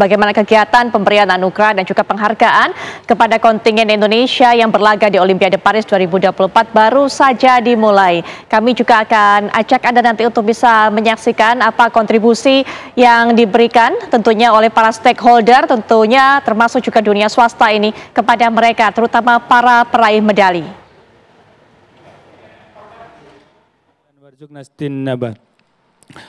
Bagaimana kegiatan pemberian anugerah dan juga penghargaan kepada kontingen Indonesia yang berlaga di Olimpiade Paris 2024 baru saja dimulai. Kami juga akan ajak Anda nanti untuk bisa menyaksikan apa kontribusi yang diberikan tentunya oleh para stakeholder, tentunya termasuk juga dunia swasta ini kepada mereka, terutama para peraih medali.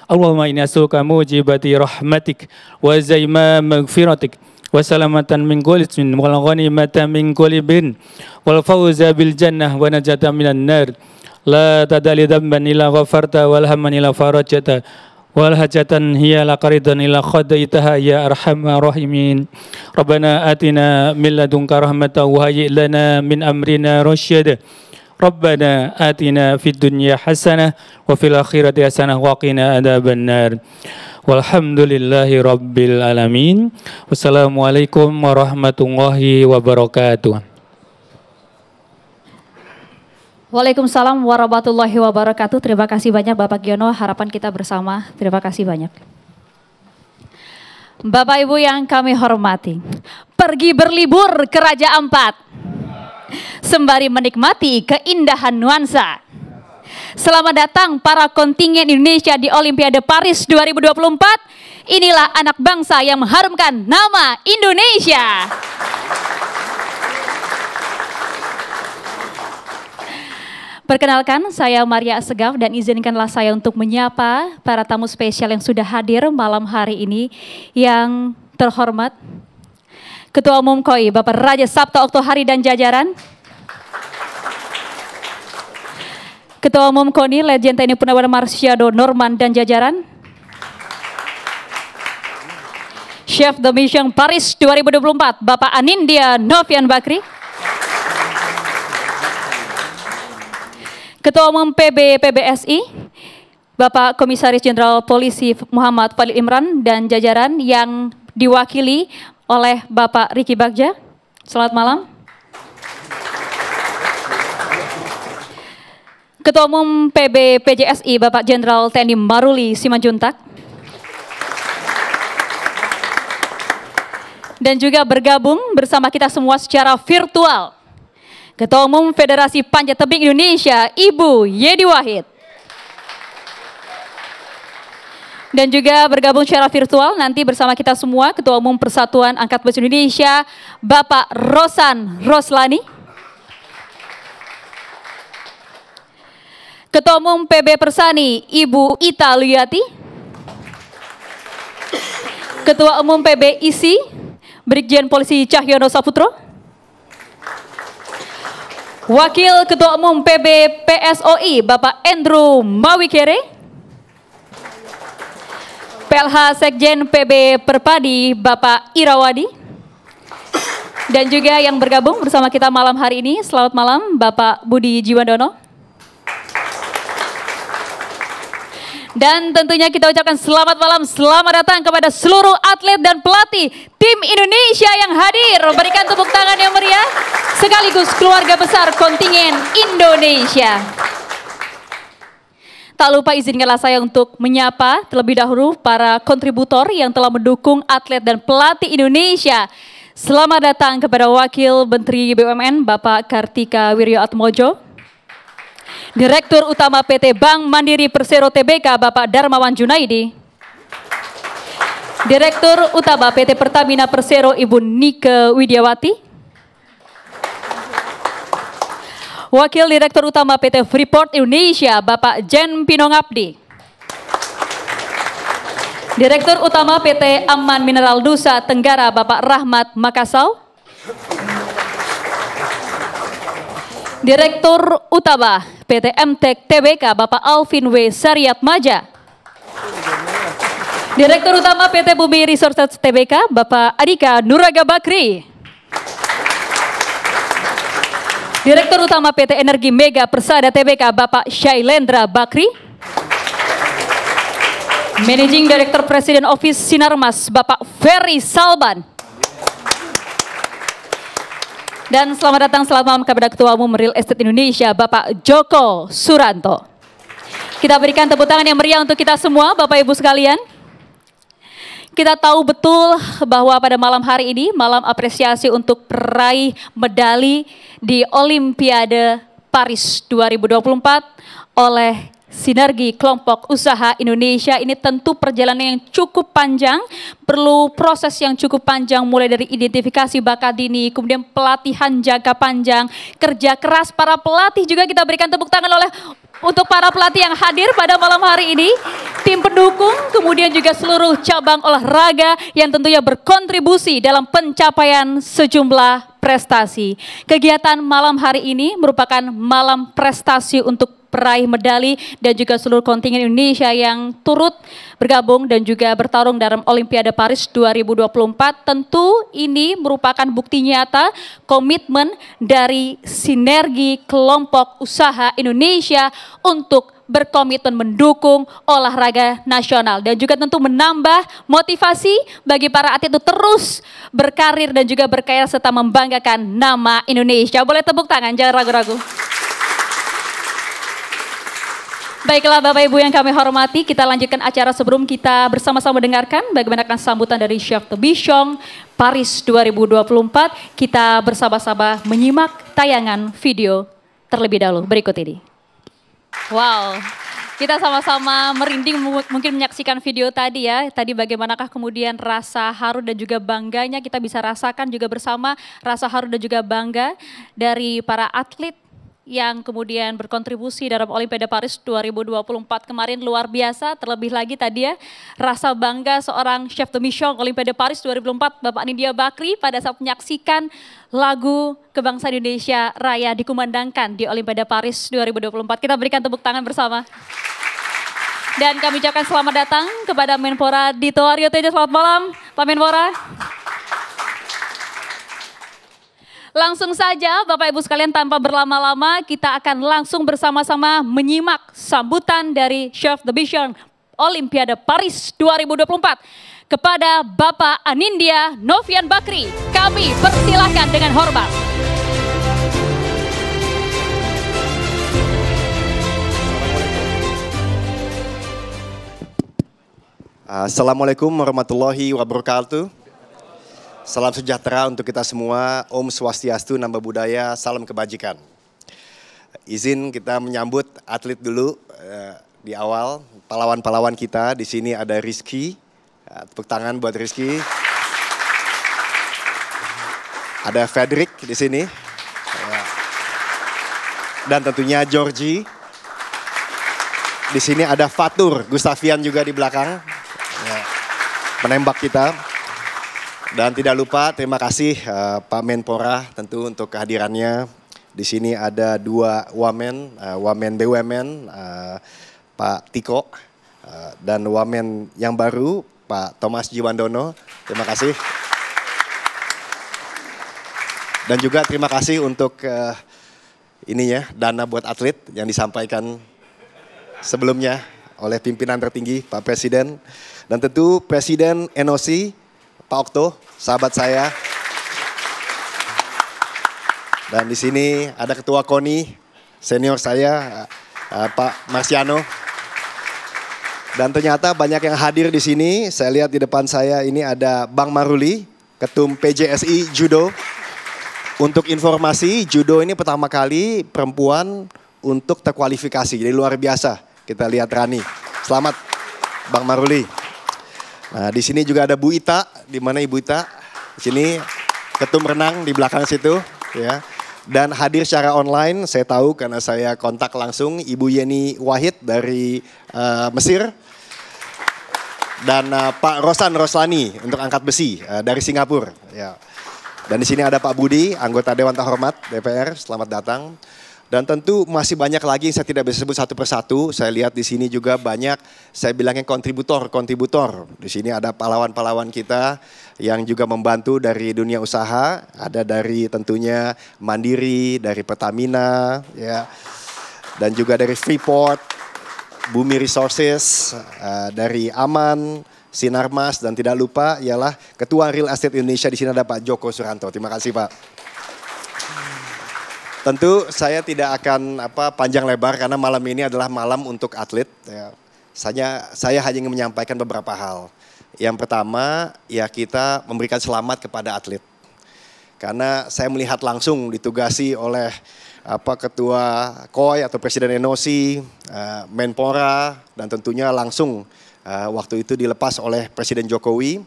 Allahumma inni as'aluka mujibati rahmatik wa zaima maghfiratik wa salamatan min kulli ismin wal ghanimatan min kulli bin wal fawza bil jannah wa najatan minan nar la tadali dhanban illa ghafarta wal hamman illa farajta wal hajatan hiya la qaridan illa qadaitaha ya arhamar rahimin. Rabbana atina min ladunka rahmatan wa hayyi lana min amrina rasyada. Rabbana atina fid dunya hasanah wa fil akhirati hasanah wa qina adzabannar. Walhamdulillahi rabbil alamin. Wassalamualaikum warahmatullahi wabarakatuh. Waalaikumsalam warahmatullahi wabarakatuh. Terima kasih banyak Bapak Giono, harapan kita bersama. Terima kasih banyak. Bapak Ibu yang kami hormati, pergi berlibur ke Raja Ampat sembari menikmati keindahan nuansa. Selamat datang para kontingen Indonesia di Olimpiade Paris 2024. Inilah anak bangsa yang mengharumkan nama Indonesia. Perkenalkan, saya Maria Assegaf dan izinkanlah saya untuk menyapa para tamu spesial yang sudah hadir malam hari ini. Yang terhormat Ketua Umum KOI Bapak Raja Sabta Oktohari dan jajaran, Ketua Umum KONI Legend TNI Purnawirawan Marsyado Norman dan jajaran, Chef de Mission Paris 2024 Bapak Anindya Novian Bakri, Ketua Umum PBSI Bapak Komisaris Jenderal Polisi Muhammad Fadil Imran dan jajaran yang diwakili oleh Bapak Riki Bagja. Selamat malam. Ketua Umum PJSI Bapak Jenderal TNI Maruli Simanjuntak. Dan juga bergabung bersama kita semua secara virtual, Ketua Umum Federasi Panjat Tebing Indonesia Ibu Yedi Wahid. Dan juga bergabung secara virtual nanti bersama kita semua Ketua Umum Persatuan Angkat Besi Indonesia Bapak Rosan Roslani, Ketua Umum PB Persani Ibu Ita Luyati, Ketua Umum PB ISI Brigjen Polisi Cahyono Saputro, Wakil Ketua Umum PB PSOI Bapak Andrew Mawikere, PLH Sekjen PB Perpadi Bapak Irawadi, dan juga yang bergabung bersama kita malam hari ini, selamat malam Bapak Budi Jiwandono. Dan tentunya kita ucapkan selamat malam, selamat datang kepada seluruh atlet dan pelatih tim Indonesia yang hadir. Berikan tepuk tangan yang meriah, sekaligus keluarga besar kontingen Indonesia. Tak lupa izinkanlah saya untuk menyapa terlebih dahulu para kontributor yang telah mendukung atlet dan pelatih Indonesia. Selamat datang kepada Wakil Menteri BUMN Bapak Kartika Wirjoatmojo, Direktur Utama PT Bank Mandiri Persero Tbk Bapak Darmawan Junaidi, Direktur Utama PT Pertamina Persero Ibu Nike Widiawati, Wakil Direktur Utama PT Freeport Indonesia Bapak Jen Pinongabdi, Direktur Utama PT Aman Mineral Nusa Tenggara Bapak Rahmat Makasau, Direktur Utama PT MTEK Tbk Bapak Alvin W. Saryatmaja, Direktur Utama PT Bumi Resources Tbk Bapak Adika Nuraga Bakri, Direktur Utama PT Energi Mega Persada Tbk Bapak Shailendra Bakri, Managing Director Presiden Office Sinarmas Bapak Ferry Salban, dan selamat datang selamat malam kepada Ketua Umum Real Estate Indonesia Bapak Joko Suranto. Kita berikan tepuk tangan yang meriah untuk kita semua Bapak Ibu sekalian. Kita tahu betul bahwa pada malam hari ini, malam apresiasi untuk peraih medali di Olimpiade Paris 2024 oleh Sinergi Kelompok Usaha Indonesia. Ini tentu perjalanan yang cukup panjang, perlu proses yang cukup panjang, mulai dari identifikasi bakat dini, kemudian pelatihan jangka panjang, kerja keras para pelatih. Juga kita berikan tepuk tangan untuk para pelatih yang hadir pada malam hari ini, tim pendukung, kemudian juga seluruh cabang olahraga yang tentunya berkontribusi dalam pencapaian sejumlah prestasi. Kegiatan malam hari ini merupakan malam prestasi untuk peraih medali dan juga seluruh kontingen Indonesia yang turut bergabung dan juga bertarung dalam Olimpiade Paris 2024. Tentu ini merupakan bukti nyata komitmen dari Sinergi Kelompok Usaha Indonesia untuk berkomitmen mendukung olahraga nasional dan juga tentu menambah motivasi bagi para atlet itu terus berkarir dan juga berkarya serta membanggakan nama Indonesia. Boleh tepuk tangan, jangan ragu-ragu. Baiklah Bapak Ibu yang kami hormati, kita lanjutkan acara sebelum kita bersama-sama dengarkan bagaimana sambutan dari Chef The Bishong Paris 2024. Kita bersama-sama menyimak tayangan video terlebih dahulu berikut ini. Wow, kita sama-sama merinding mungkin menyaksikan video tadi ya. Tadi bagaimanakah kemudian rasa haru dan juga bangganya kita bisa rasakan juga bersama, rasa haru dan juga bangga dari para atlet yang kemudian berkontribusi dalam Olimpiade Paris 2024 kemarin luar biasa. Terlebih lagi tadi ya, rasa bangga seorang Chef The Bishong Olimpiade Paris 2024 Bapak Anindya Bakri pada saat menyaksikan lagu kebangsaan Indonesia Raya dikumandangkan di Olimpiade Paris 2024. Kita berikan tepuk tangan bersama. Dan kami ucapkan selamat datang kepada Menpora Dito Aryo Tejo. Selamat malam Pak Menpora. Langsung saja Bapak Ibu sekalian, tanpa berlama-lama kita akan langsung bersama-sama menyimak sambutan dari Chef The Bishong Olimpiade Paris 2024 kepada Bapak Anindya Novian Bakri. Kami persilahkan dengan hormat. Assalamualaikum warahmatullahi wabarakatuh. Salam sejahtera untuk kita semua. Om Swastiastu, Namo Buddhaya, salam kebajikan. Izin kita menyambut atlet dulu di awal, pahlawan-pahlawan kita. Di sini ada Rizky, tepuk tangan buat Rizky. Ada Frederick di sini. Dan tentunya Georgie. Di sini ada Fatur, Gustavian juga di belakang. Penembak kita. Dan tidak lupa terima kasih Pak Menpora tentu untuk kehadirannya. Di sini ada dua wamen, wamen BUMN Pak Tiko dan wamen yang baru Pak Thomas Jiwandono. Terima kasih. Dan juga terima kasih untuk dana buat atlet yang disampaikan sebelumnya oleh pimpinan tertinggi Pak Presiden. Dan tentu Presiden NOC Pak Okto, sahabat saya. Dan di sini ada Ketua KONI, senior saya, Pak Marsiano. Dan ternyata banyak yang hadir di sini. Saya lihat di depan saya ini ada Bang Maruli, Ketum PJSI Judo. Untuk informasi, judo ini pertama kali perempuan untuk terkualifikasi. Jadi luar biasa. Kita lihat Rani. Selamat Bang Maruli. Nah, di sini juga ada Bu Ita, di mana Ibu Ita? Di sini ketum renang di belakang situ, ya. Dan hadir secara online, saya tahu karena saya kontak langsung Ibu Yeni Wahid dari Mesir. Dan Pak Rosan Roslani untuk angkat besi dari Singapura, ya. Dan di sini ada Pak Budi, anggota Dewan Terhormat DPR, selamat datang. Dan tentu masih banyak lagi yang saya tidak bisa sebut satu persatu. Saya lihat di sini juga banyak, saya bilangnya kontributor. Di sini ada pahlawan-pahlawan kita yang juga membantu dari dunia usaha. Ada dari tentunya Mandiri, dari Pertamina, ya, dan juga dari Freeport, Bumi Resources, dari Aman, Sinarmas, dan tidak lupa ialah Ketua Real Estate Indonesia. Di sini ada Pak Joko Suranto. Terima kasih Pak. Tentu saya tidak akan panjang lebar karena malam ini adalah malam untuk atlet. Ya. Saya hanya ingin menyampaikan beberapa hal. Yang pertama, ya kita memberikan selamat kepada atlet. Karena saya melihat langsung ditugasi oleh Ketua KOI atau Presiden NOC, Menpora, dan tentunya langsung waktu itu dilepas oleh Presiden Jokowi.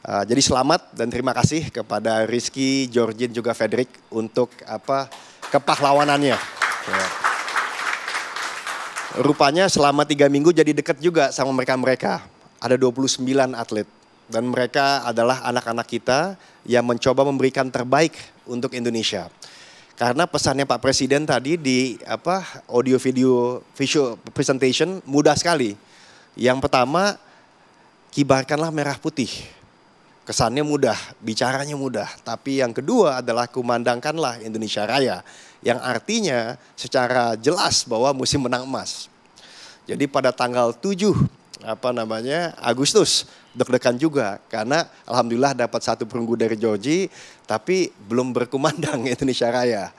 Jadi selamat dan terima kasih kepada Rizky, Georgin, juga Frederick untuk kepahlawanannya. Ya. Rupanya selama 3 minggu jadi dekat juga sama mereka-mereka. Ada 29 atlet dan mereka adalah anak-anak kita yang mencoba memberikan terbaik untuk Indonesia. Karena pesannya Pak Presiden tadi di audio video visual presentation mudah sekali. Yang pertama, kibarkanlah merah putih. Kesannya mudah, bicaranya mudah. Tapi yang kedua adalah kumandangkanlah Indonesia Raya. Yang artinya secara jelas bahwa mesti menang emas. Jadi pada tanggal 7 Agustus deg-degan juga karena alhamdulillah dapat 1 perunggu dari Georgie tapi belum berkumandang Indonesia Raya.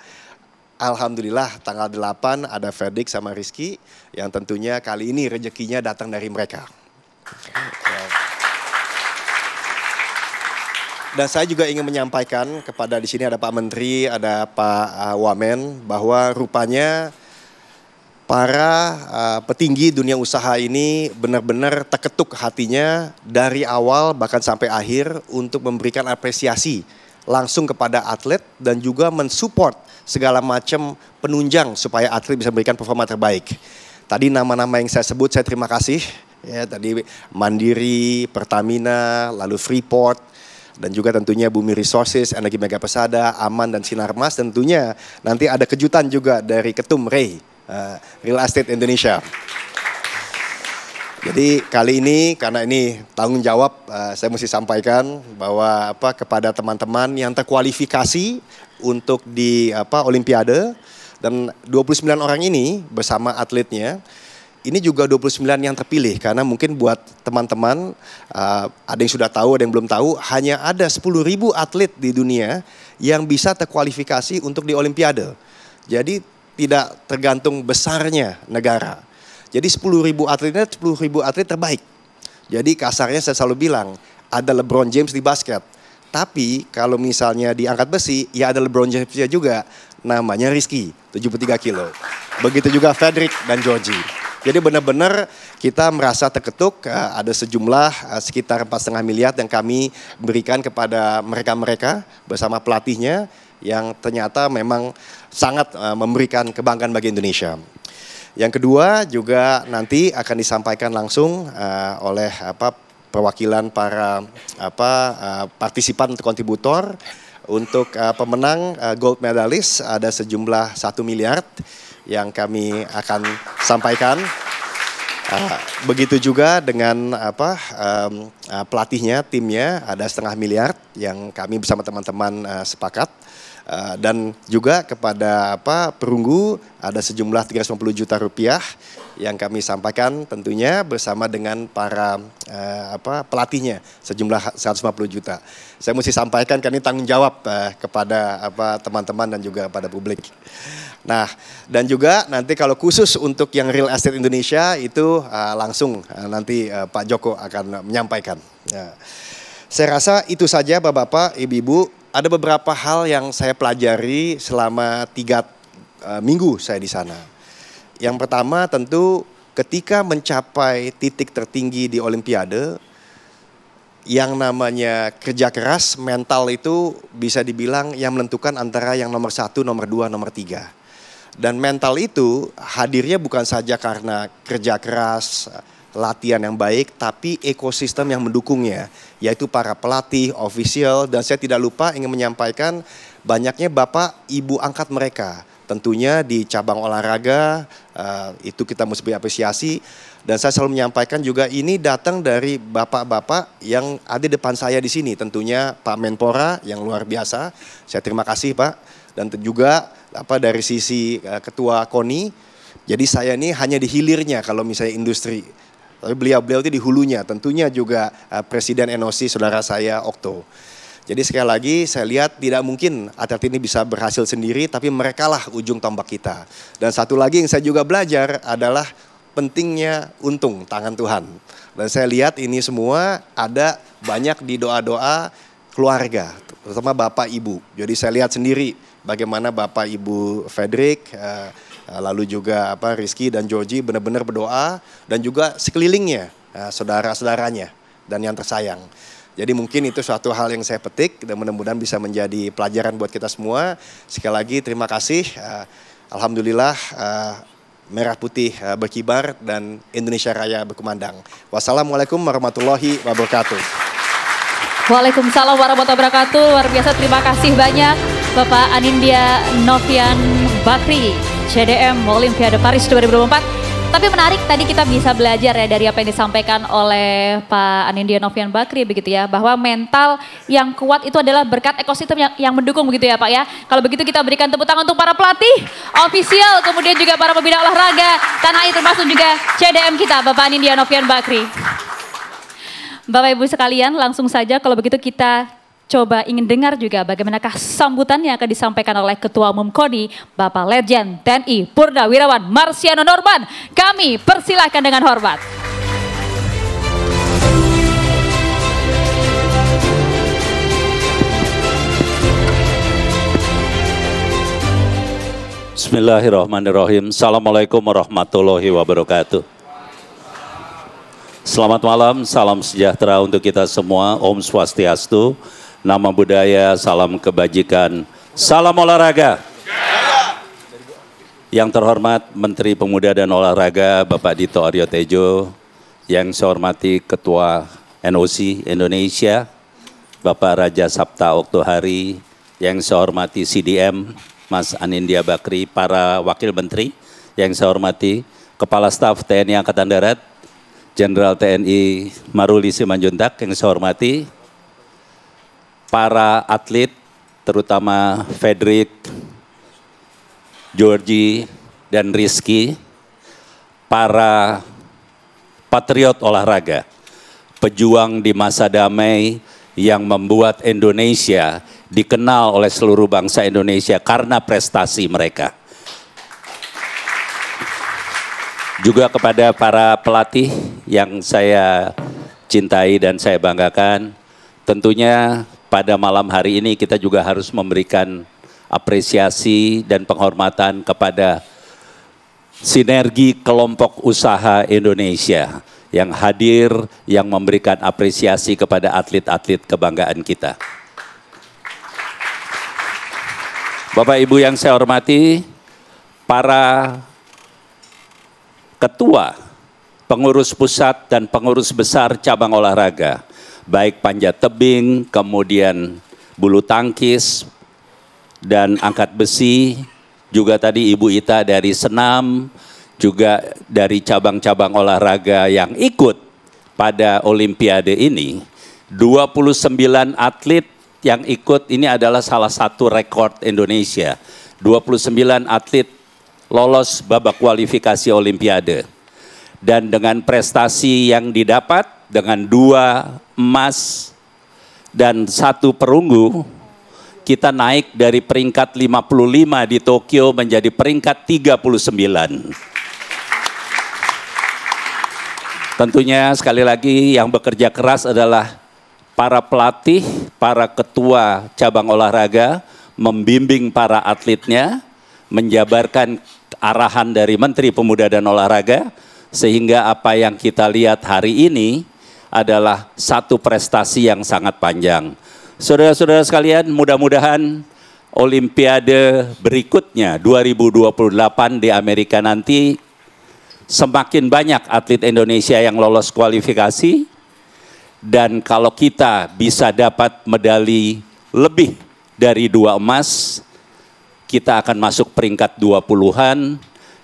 Alhamdulillah tanggal 8 ada Frederick sama Rizky yang tentunya kali ini rezekinya datang dari mereka. Dan saya juga ingin menyampaikan kepada di sini ada Pak Menteri, ada Pak Wamen bahwa rupanya para petinggi dunia usaha ini benar-benar terketuk hatinya dari awal bahkan sampai akhir untuk memberikan apresiasi langsung kepada atlet dan juga mensupport segala macam penunjang supaya atlet bisa memberikan performa terbaik. Tadi nama-nama yang saya sebut saya terima kasih. Ya, tadi Mandiri, Pertamina, lalu Freeport, dan juga tentunya Bumi Resources, Energi Mega Persada, Aman, dan Sinarmas. Tentunya nanti ada kejutan juga dari Ketum Ray. Real Estate Indonesia. Jadi kali ini karena ini tanggung jawab saya mesti sampaikan bahwa kepada teman-teman yang terkualifikasi untuk di Olimpiade dan 29 orang ini bersama atletnya. Ini juga 29 yang terpilih karena mungkin buat teman-teman ada yang sudah tahu, ada yang belum tahu, hanya ada 10.000 atlet di dunia yang bisa terkualifikasi untuk di Olimpiade. Jadi tidak tergantung besarnya negara. Jadi 10.000 atletnya 10.000 atlet terbaik. Jadi kasarnya saya selalu bilang ada LeBron James di basket. Tapi kalau misalnya di angkat besi ya ada LeBron James juga namanya Rizky 73 kilo. Begitu juga Frederick dan Georgie. Jadi benar-benar kita merasa terketuk ada sejumlah sekitar 4,5 miliar yang kami berikan kepada mereka-mereka bersama pelatihnya yang ternyata memang sangat memberikan kebanggaan bagi Indonesia. Yang kedua juga nanti akan disampaikan langsung oleh perwakilan para partisipan atau kontributor untuk pemenang gold medalist ada sejumlah 1 miliar yang kami akan sampaikan. Begitu juga dengan pelatihnya, timnya ada 0,5 miliar yang kami bersama teman-teman sepakat. Dan juga kepada perunggu ada sejumlah 350 juta rupiah yang kami sampaikan tentunya bersama dengan para pelatihnya sejumlah 150 juta. Saya mesti sampaikan karena ini tanggung jawab kepada teman-teman dan juga pada publik. Nah, dan juga nanti kalau khusus untuk yang Real Estate Indonesia itu langsung nanti Pak Joko akan menyampaikan. Ya. Saya rasa itu saja Bapak-Bapak, Ibu-Ibu. Ada beberapa hal yang saya pelajari selama 3 minggu saya di sana. Yang pertama tentu ketika mencapai titik tertinggi di Olimpiade, yang namanya kerja keras, mental itu bisa dibilang yang menentukan antara yang nomor 1, nomor 2, nomor 3. Dan mental itu hadirnya bukan saja karena kerja keras, latihan yang baik, tapi ekosistem yang mendukungnya, yaitu para pelatih, official, dan saya tidak lupa ingin menyampaikan banyaknya Bapak, Ibu angkat mereka. Tentunya di cabang olahraga, itu kita mesti berapresiasi, dan saya selalu menyampaikan juga ini datang dari Bapak-Bapak yang ada di depan saya di sini, tentunya Pak Menpora yang luar biasa, saya terima kasih Pak, dan juga dari sisi Ketua KONI, jadi saya ini hanya di hilirnya kalau misalnya industri. Tapi beliau itu di hulunya, tentunya juga Presiden NOC saudara saya Okto. Jadi sekali lagi saya lihat tidak mungkin atlet ini bisa berhasil sendiri, tapi mereka lah ujung tombak kita. Dan satu lagi yang saya juga belajar adalah pentingnya untung tangan Tuhan. Dan saya lihat ini semua ada banyak di doa-doa keluarga, terutama Bapak Ibu. Jadi saya lihat sendiri bagaimana Bapak Ibu Frederick, lalu juga Rizky dan Georgie benar-benar berdoa, dan juga sekelilingnya, saudara-saudaranya dan yang tersayang. Jadi mungkin itu suatu hal yang saya petik dan mudah-mudahan bisa menjadi pelajaran buat kita semua. Sekali lagi terima kasih. Alhamdulillah merah putih berkibar dan Indonesia Raya berkumandang. Wassalamualaikum warahmatullahi wabarakatuh. Waalaikumsalam warahmatullahi wabarakatuh. Luar biasa, terima kasih banyak Bapak Anindya Novian Bakri, CDM Olimpiade Paris 2024. Tapi menarik, tadi kita bisa belajar ya dari apa yang disampaikan oleh Pak Anindya Novian Bakri begitu ya, bahwa mental yang kuat itu adalah berkat ekosistem yang mendukung begitu ya Pak ya. Kalau begitu kita berikan tepuk tangan untuk para pelatih, ofisial, kemudian juga para pembina olahraga tanah air, termasuk juga CDM kita Bapak Anindya Novian Bakri. Bapak Ibu sekalian, langsung saja kalau begitu kita coba ingin dengar juga bagaimanakah sambutan yang akan disampaikan oleh Ketua Umum KONI, Bapak Letjen TNI Purnawirawan Marsiano Norman. Kami persilahkan dengan hormat. Bismillahirrahmanirrahim. Assalamualaikum warahmatullahi wabarakatuh. Selamat malam, salam sejahtera untuk kita semua. Om Swastiastu. Nama budaya, salam kebajikan, salam olahraga. Yang terhormat Menteri Pemuda dan Olahraga Bapak Dito Aryo Tejo, yang saya hormati Ketua NOC Indonesia Bapak Raja Sabta Oktohari, yang saya hormati CDM Mas Anindya Bakri, para Wakil Menteri, yang saya hormati Kepala Staf TNI Angkatan Darat, Jenderal TNI Maruli Simanjuntak, yang saya hormati para atlet, terutama Frederick, Georgie, dan Rizky, para patriot olahraga, pejuang di masa damai yang membuat Indonesia dikenal oleh seluruh bangsa Indonesia karena prestasi mereka. Juga kepada para pelatih yang saya cintai dan saya banggakan, tentunya pada malam hari ini kita juga harus memberikan apresiasi dan penghormatan kepada sinergi kelompok usaha Indonesia yang hadir, yang memberikan apresiasi kepada atlet-atlet kebanggaan kita. Bapak Ibu yang saya hormati, para ketua, pengurus pusat dan pengurus besar cabang olahraga, baik panjat tebing, kemudian bulu tangkis, dan angkat besi, juga tadi Ibu Ita dari senam, juga dari cabang-cabang olahraga yang ikut pada Olimpiade ini. 29 atlet yang ikut, ini adalah salah satu rekor Indonesia. 29 atlet lolos babak kualifikasi Olimpiade. Dan dengan prestasi yang didapat, dengan 2 emas dan 1 perunggu, kita naik dari peringkat 55 di Tokyo menjadi peringkat 39. Tentunya sekali lagi yang bekerja keras adalah para pelatih, para ketua cabang olahraga, membimbing para atletnya, menjabarkan arahan dari Menteri Pemuda dan Olahraga, sehingga apa yang kita lihat hari ini adalah satu prestasi yang sangat panjang. Saudara-saudara sekalian, mudah-mudahan Olimpiade berikutnya 2028 di Amerika nanti semakin banyak atlet Indonesia yang lolos kualifikasi, dan kalau kita bisa dapat medali lebih dari 2 emas, kita akan masuk peringkat 20-an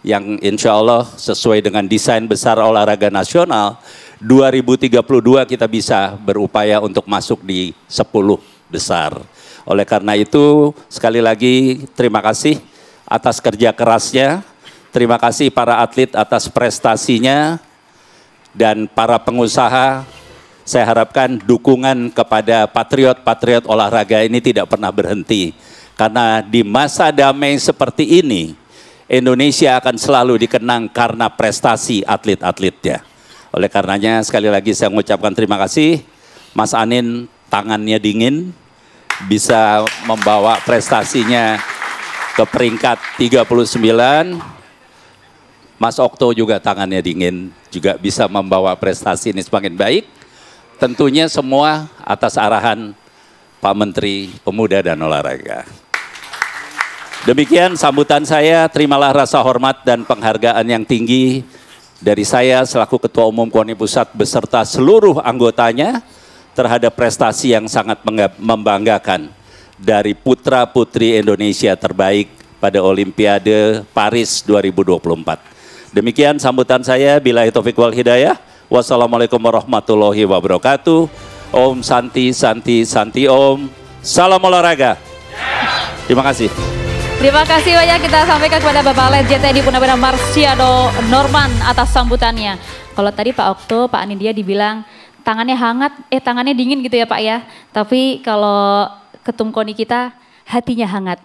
yang insya Allah sesuai dengan desain besar olahraga nasional. 2032 kita bisa berupaya untuk masuk di 10 besar. Oleh karena itu, sekali lagi terima kasih atas kerja kerasnya, terima kasih para atlet atas prestasinya, dan para pengusaha, saya harapkan dukungan kepada patriot-patriot olahraga ini tidak pernah berhenti. Karena di masa damai seperti ini, Indonesia akan selalu dikenang karena prestasi atlet-atletnya. Oleh karenanya sekali lagi saya mengucapkan terima kasih. Mas Anin tangannya dingin, bisa membawa prestasinya ke peringkat 39. Mas Okto juga tangannya dingin, juga bisa membawa prestasi ini semakin baik. Tentunya semua atas arahan Pak Menteri Pemuda dan Olahraga. Demikian sambutan saya, terimalah rasa hormat dan penghargaan yang tinggi dari saya selaku Ketua Umum KONI Pusat beserta seluruh anggotanya terhadap prestasi yang sangat membanggakan dari putra-putri Indonesia terbaik pada Olimpiade Paris 2024. Demikian sambutan saya, billahi taufiq wal hidayah. Wassalamualaikum warahmatullahi wabarakatuh. Om Santi, Santi, Santi Om. Salam olahraga. Terima kasih. Terima kasih banyak kita sampaikan kepada Bapak Letjen TNI Purnawirawan Marsiano Norman atas sambutannya. Kalau tadi Pak Okto, Pak Anindya dibilang tangannya hangat, tangannya dingin gitu ya Pak ya. Tapi kalau ketum KONI kita hatinya hangat.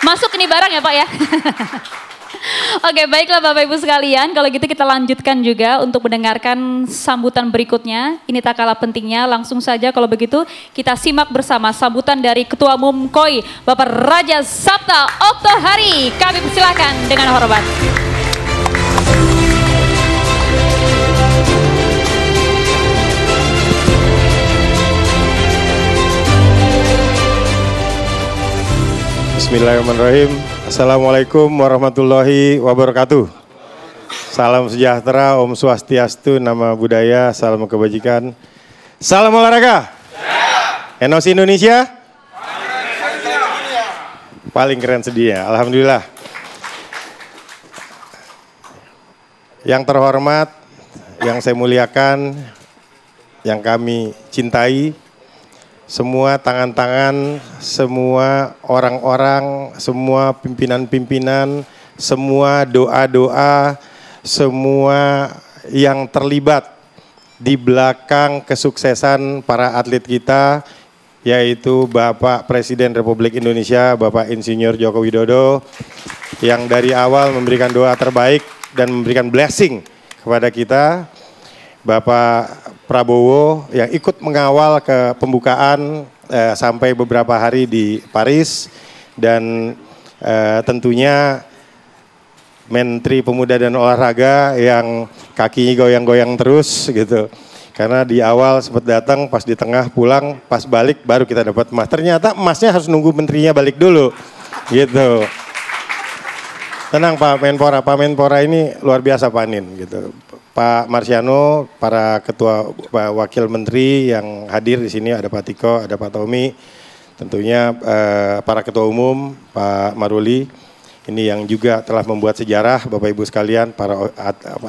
Masuk ini barang ya Pak ya. Oke, baiklah Bapak Ibu sekalian, kalau gitu kita lanjutkan juga untuk mendengarkan sambutan berikutnya. Ini tak kalah pentingnya, langsung saja kalau begitu kita simak bersama sambutan dari Ketua Umum KOI Bapak Raja Sabta Oktohari. Kami persilakan dengan hormat. Bismillahirrahmanirrahim. Assalamualaikum warahmatullahi wabarakatuh. Salam sejahtera, Om Swastiastu, Nama Budaya, salam kebajikan. Salam olahraga. NOC Indonesia. Paling keren sedia, alhamdulillah. Yang terhormat, yang saya muliakan, yang kami cintai, semua tangan-tangan, semua orang-orang, semua pimpinan-pimpinan, semua doa-doa, semua yang terlibat di belakang kesuksesan para atlet kita, yaitu Bapak Presiden Republik Indonesia, Bapak Insinyur Joko Widodo, yang dari awal memberikan doa terbaik dan memberikan blessing kepada kita. Bapak Prabowo yang ikut mengawal ke pembukaan sampai beberapa hari di Paris, dan tentunya Menteri Pemuda dan Olahraga yang kakinya goyang-goyang terus gitu. Karena di awal sempat datang, pas di tengah pulang, pas balik baru kita dapat emas. Ternyata emasnya harus nunggu menterinya balik dulu gitu. Tenang Pak Menpora ini luar biasa Pak Anin gitu. Pak Marsiano, para ketua wakil menteri yang hadir di sini, ada Pak Tiko, ada Pak Tommy, tentunya para ketua umum, Pak Maruli, ini yang juga telah membuat sejarah, Bapak Ibu sekalian, para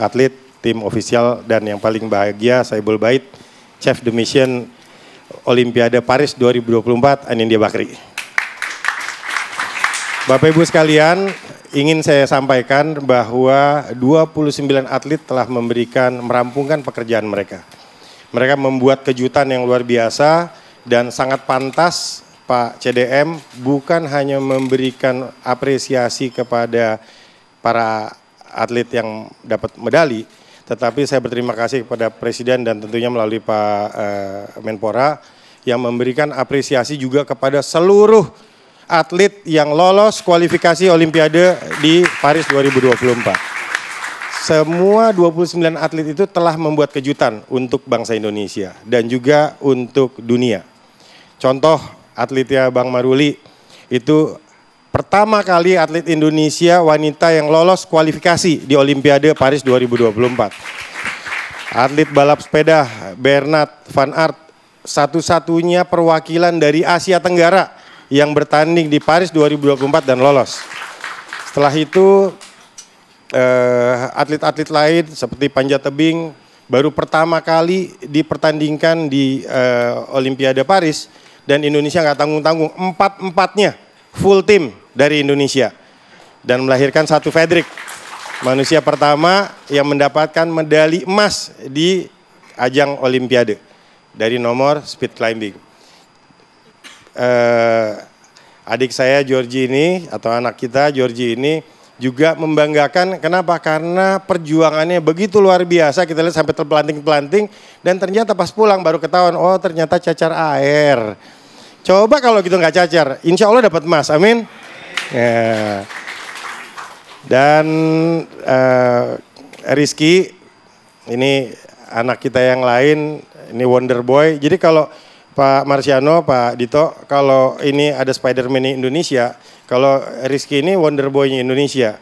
atlet, tim ofisial, dan yang paling bahagia, Saibul Bait, Chef de Mission Olimpiade Paris 2024, Anindya Bakri. Bapak Ibu sekalian, ingin saya sampaikan bahwa 29 atlet telah merampungkan pekerjaan mereka. Mereka membuat kejutan yang luar biasa dan sangat pantas Pak CDM bukan hanya memberikan apresiasi kepada para atlet yang dapat medali, tetapi saya berterima kasih kepada Presiden dan tentunya melalui Pak Menpora yang memberikan apresiasi juga kepada seluruh atlet yang lolos kualifikasi Olimpiade di Paris 2024. Semua 29 atlet itu telah membuat kejutan untuk bangsa Indonesia dan juga untuk dunia. Contoh atletnya Bang Maruli itu pertama kali atlet Indonesia wanita yang lolos kualifikasi di Olimpiade Paris 2024. Atlet balap sepeda Bernard Van Aert, satu-satunya perwakilan dari Asia Tenggara yang bertanding di Paris 2024 dan lolos. Setelah itu atlet-atlet lain seperti panjat tebing baru pertama kali dipertandingkan di Olimpiade Paris dan Indonesia nggak tanggung-tanggung, empat-empatnya full tim dari Indonesia dan melahirkan satu Fredrik, manusia pertama yang mendapatkan medali emas di ajang Olimpiade dari nomor speed climbing. adik saya Georgie ini atau anak kita Georgie ini juga membanggakan. Kenapa? Karena perjuangannya begitu luar biasa, kita lihat sampai terpelanting-pelanting dan ternyata pas pulang baru ketahuan, oh ternyata cacar air. Coba kalau gitu nggak cacar, insya Allah dapat emas, amin. Ya. Dan Rizky, ini anak kita yang lain, ini Wonder Boy. Jadi kalau Pak Marciano, Pak Dito, kalau ini ada Spider-Man Indonesia, kalau Rizky ini Wonder Boy-nya Indonesia.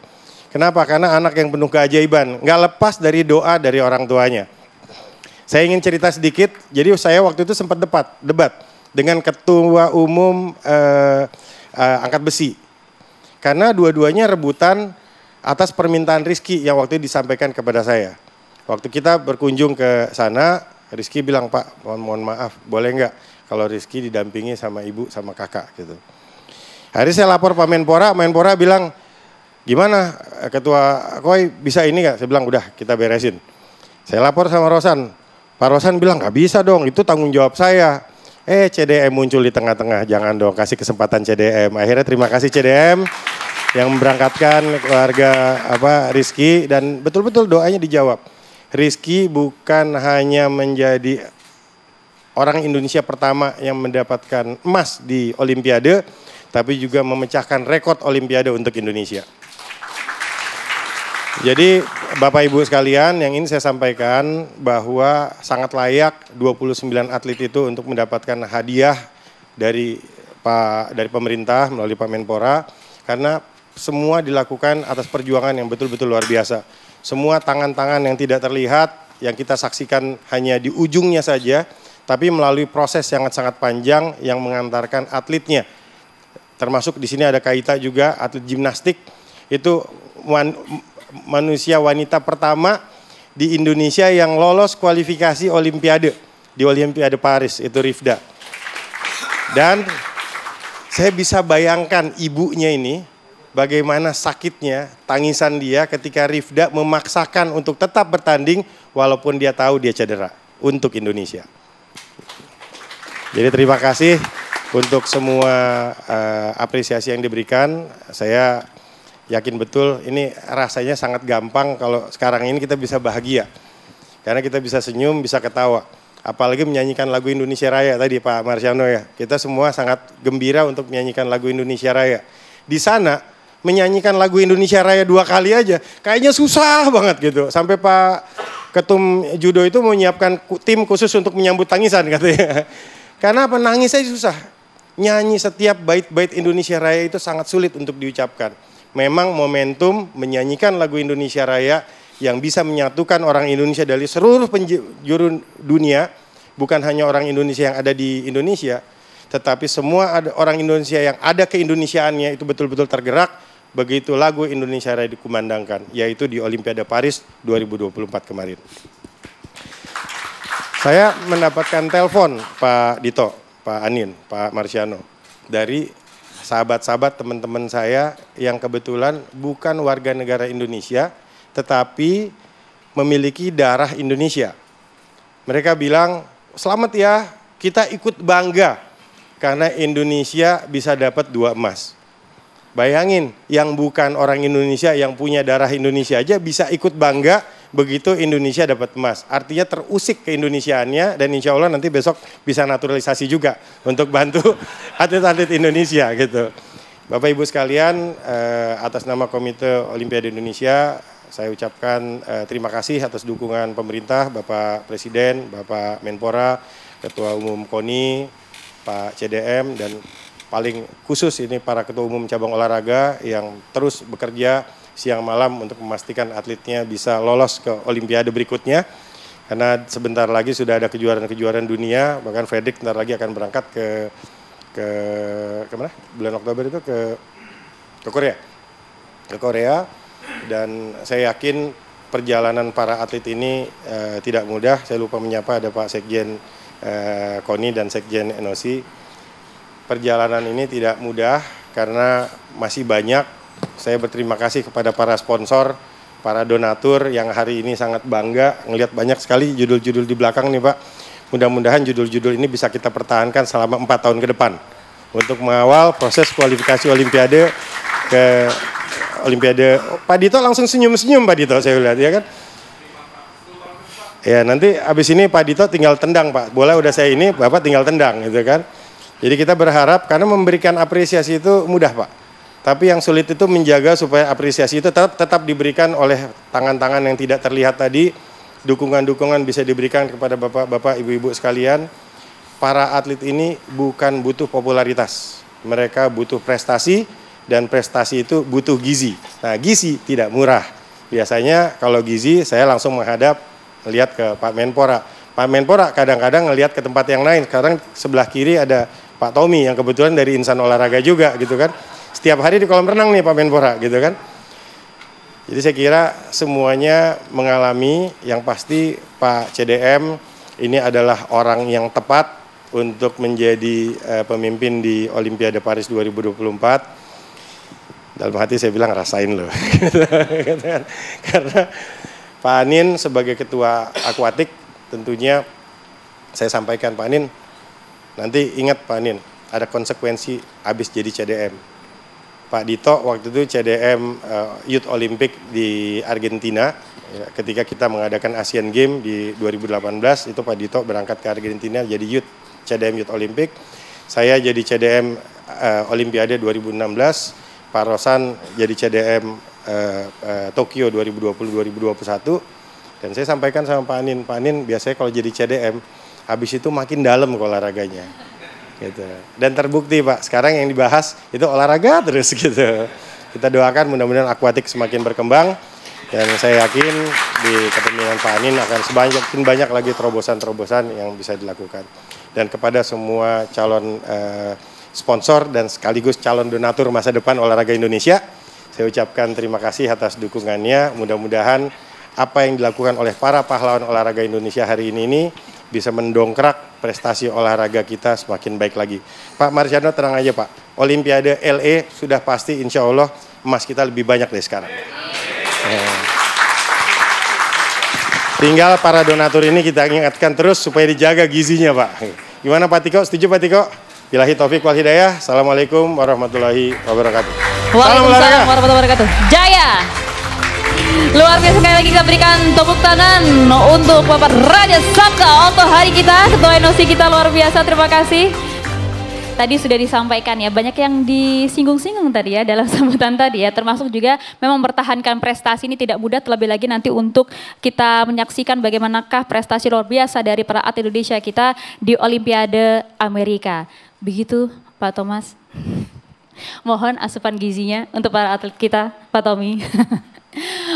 Kenapa? Karena anak yang penuh keajaiban, nggak lepas dari doa dari orang tuanya. Saya ingin cerita sedikit, jadi saya waktu itu sempat debat dengan Ketua Umum Angkat Besi. Karena dua-duanya rebutan atas permintaan Rizky yang waktu itu disampaikan kepada saya. Waktu kita berkunjung ke sana, Rizky bilang, Pak, mohon maaf, boleh nggak kalau Rizky didampingi sama ibu sama kakak gitu. Hari saya lapor Pak Menpora bilang, gimana Ketua Koi bisa ini nggak? Saya bilang, udah kita beresin. Saya lapor sama Rosan, Pak Rosan bilang, nggak bisa dong, itu tanggung jawab saya. CDM muncul di tengah-tengah, jangan dong kasih kesempatan CDM. Akhirnya terima kasih CDM yang memberangkatkan keluarga Rizky dan betul-betul doanya dijawab. Rizky bukan hanya menjadi orang Indonesia pertama yang mendapatkan emas di Olimpiade, tapi juga memecahkan rekor Olimpiade untuk Indonesia. Jadi Bapak Ibu sekalian, yang ingin saya sampaikan bahwa sangat layak 29 atlet itu untuk mendapatkan hadiah dari pemerintah melalui Pak Menpora, karena semua dilakukan atas perjuangan yang betul-betul luar biasa. Semua tangan-tangan yang tidak terlihat, yang kita saksikan hanya di ujungnya saja, tapi melalui proses yang sangat panjang yang mengantarkan atletnya. Termasuk di sini ada Kaita juga, atlet gimnastik, itu manusia wanita pertama di Indonesia yang lolos kualifikasi Olimpiade, di Olimpiade Paris, itu Rifda. Dan saya bisa bayangkan ibunya ini, bagaimana sakitnya, tangisan dia ketika Rifda memaksakan untuk tetap bertanding walaupun dia tahu dia cedera untuk Indonesia. Jadi terima kasih untuk semua apresiasi yang diberikan. Saya yakin betul ini rasanya sangat gampang kalau sekarang ini kita bisa bahagia. Karena kita bisa senyum, bisa ketawa. Apalagi menyanyikan lagu Indonesia Raya tadi Pak Marciano ya. Kita semua sangat gembira untuk menyanyikan lagu Indonesia Raya. Di sana menyanyikan lagu Indonesia Raya 2 kali aja kayaknya susah banget gitu. Sampai Pak Ketum Judo itu menyiapkan tim khusus untuk menyambut tangisan katanya. Karena apa? Nangis aja susah. Nyanyi setiap bait-bait Indonesia Raya itu sangat sulit untuk diucapkan. Memang momentum menyanyikan lagu Indonesia Raya yang bisa menyatukan orang Indonesia dari seluruh penjuru dunia, bukan hanya orang Indonesia yang ada di Indonesia, tetapi semua orang Indonesia yang ada keindonesiaannya itu betul-betul tergerak begitu lagu Indonesia Raya dikumandangkan, yaitu di Olimpiade Paris 2024 kemarin. Saya mendapatkan telepon Pak Dito, Pak Anin, Pak Marciano, dari sahabat-sahabat teman-teman saya yang kebetulan bukan warga negara Indonesia, tetapi memiliki darah Indonesia. Mereka bilang, selamat ya, kita ikut bangga karena Indonesia bisa dapat 2 emas. Bayangin, yang bukan orang Indonesia, yang punya darah Indonesia aja bisa ikut bangga begitu Indonesia dapat emas. Artinya terusik keindonesiaannya dan insya Allah nanti besok bisa naturalisasi juga untuk bantu atlet-atlet Indonesia gitu. Bapak Ibu sekalian, atas nama Komite Olimpiade Indonesia, saya ucapkan terima kasih atas dukungan pemerintah, Bapak Presiden, Bapak Menpora, Ketua Umum KONI, Pak CDM, dan paling khusus ini para ketua umum cabang olahraga yang terus bekerja siang malam untuk memastikan atletnya bisa lolos ke Olimpiade berikutnya. Karena sebentar lagi sudah ada kejuaraan-kejuaraan dunia, bahkan Fredrik bentar lagi akan berangkat ke mana? Bulan Oktober itu ke Korea. Ke Korea, dan saya yakin perjalanan para atlet ini tidak mudah. Saya lupa menyapa ada Pak Sekjen KONI dan Sekjen NOC. Perjalanan ini tidak mudah karena masih banyak. Saya berterima kasih kepada para sponsor, para donatur yang hari ini sangat bangga ngelihat banyak sekali judul-judul di belakang nih Pak. Mudah-mudahan judul-judul ini bisa kita pertahankan selama 4 tahun ke depan. untuk mengawal proses kualifikasi Olimpiade ke Olimpiade. Pak Dito langsung senyum-senyum Pak Dito, saya lihat ya kan. Ya nanti abis ini Pak Dito tinggal tendang Pak, bola udah saya ini, Bapak tinggal tendang gitu kan. Jadi kita berharap, karena memberikan apresiasi itu mudah Pak. Tapi yang sulit itu menjaga supaya apresiasi itu tetap diberikan oleh tangan-tangan yang tidak terlihat tadi. Dukungan-dukungan bisa diberikan kepada bapak-bapak, ibu-ibu sekalian. Para atlet ini bukan butuh popularitas, mereka butuh prestasi, dan prestasi itu butuh gizi. Nah gizi tidak murah. Biasanya kalau gizi saya langsung menghadap lihat ke Pak Menpora. Pak Menpora kadang-kadang ngelihat ke tempat yang lain. Sekarang sebelah kiri ada Pak Tommy yang kebetulan dari insan olahraga juga gitu kan. Setiap hari di kolam renang nih Pak Menpora gitu kan. Jadi saya kira semuanya mengalami, yang pasti Pak CDM ini adalah orang yang tepat untuk menjadi pemimpin di Olimpiade Paris 2024. Dalam hati saya bilang rasain loh. Karena Pak Anin sebagai ketua akuatik tentunya saya sampaikan Pak Anin, nanti ingat Pak Anin, ada konsekuensi habis jadi CDM. Pak Dito waktu itu CDM Youth Olympic di Argentina, ya, ketika kita mengadakan Asian Games di 2018, itu Pak Dito berangkat ke Argentina jadi Youth CDM Youth Olympic. Saya jadi CDM Olimpiade 2016, Pak Rosan jadi CDM Tokyo 2020-2021, dan saya sampaikan sama Pak Anin biasanya kalau jadi CDM habis itu makin dalam olahraganya gitu. Dan terbukti Pak, sekarang yang dibahas itu olahraga terus gitu. Kita doakan mudah-mudahan akuatik semakin berkembang, dan saya yakin di kepemimpinan Pak Anin akan semakin banyak lagi terobosan-terobosan yang bisa dilakukan. Dan kepada semua calon sponsor dan sekaligus calon donatur masa depan olahraga Indonesia, saya ucapkan terima kasih atas dukungannya. Mudah-mudahan apa yang dilakukan oleh para pahlawan olahraga Indonesia hari ini bisa mendongkrak prestasi olahraga kita semakin baik lagi. Pak Marciano tenang aja Pak, Olimpiade LA sudah pasti insya Allah emas kita lebih banyak dari sekarang. Tinggal para donatur ini kita ingatkan terus supaya dijaga gizinya Pak. Gimana Pak Tiko, setuju Pak Tiko? Billahi taufik wal hidayah. Assalamualaikum warahmatullahi wabarakatuh. Waalaikumsalam warahmatullahi wabarakatuh. Jaya! Luar biasa, sekali lagi kita berikan tepuk tangan untuk Bapak Raja Sabta untuk hari kita, Ketua NOC kita, luar biasa, terima kasih. Tadi sudah disampaikan ya, banyak yang disinggung-singgung tadi ya dalam sambutan tadi ya, termasuk juga memang mempertahankan prestasi ini tidak mudah, terlebih lagi nanti untuk kita menyaksikan bagaimanakah prestasi luar biasa dari para atlet Indonesia kita di Olimpiade Amerika. Begitu Pak Thomas. Mohon asupan gizinya untuk para atlet kita, Pak Tommy.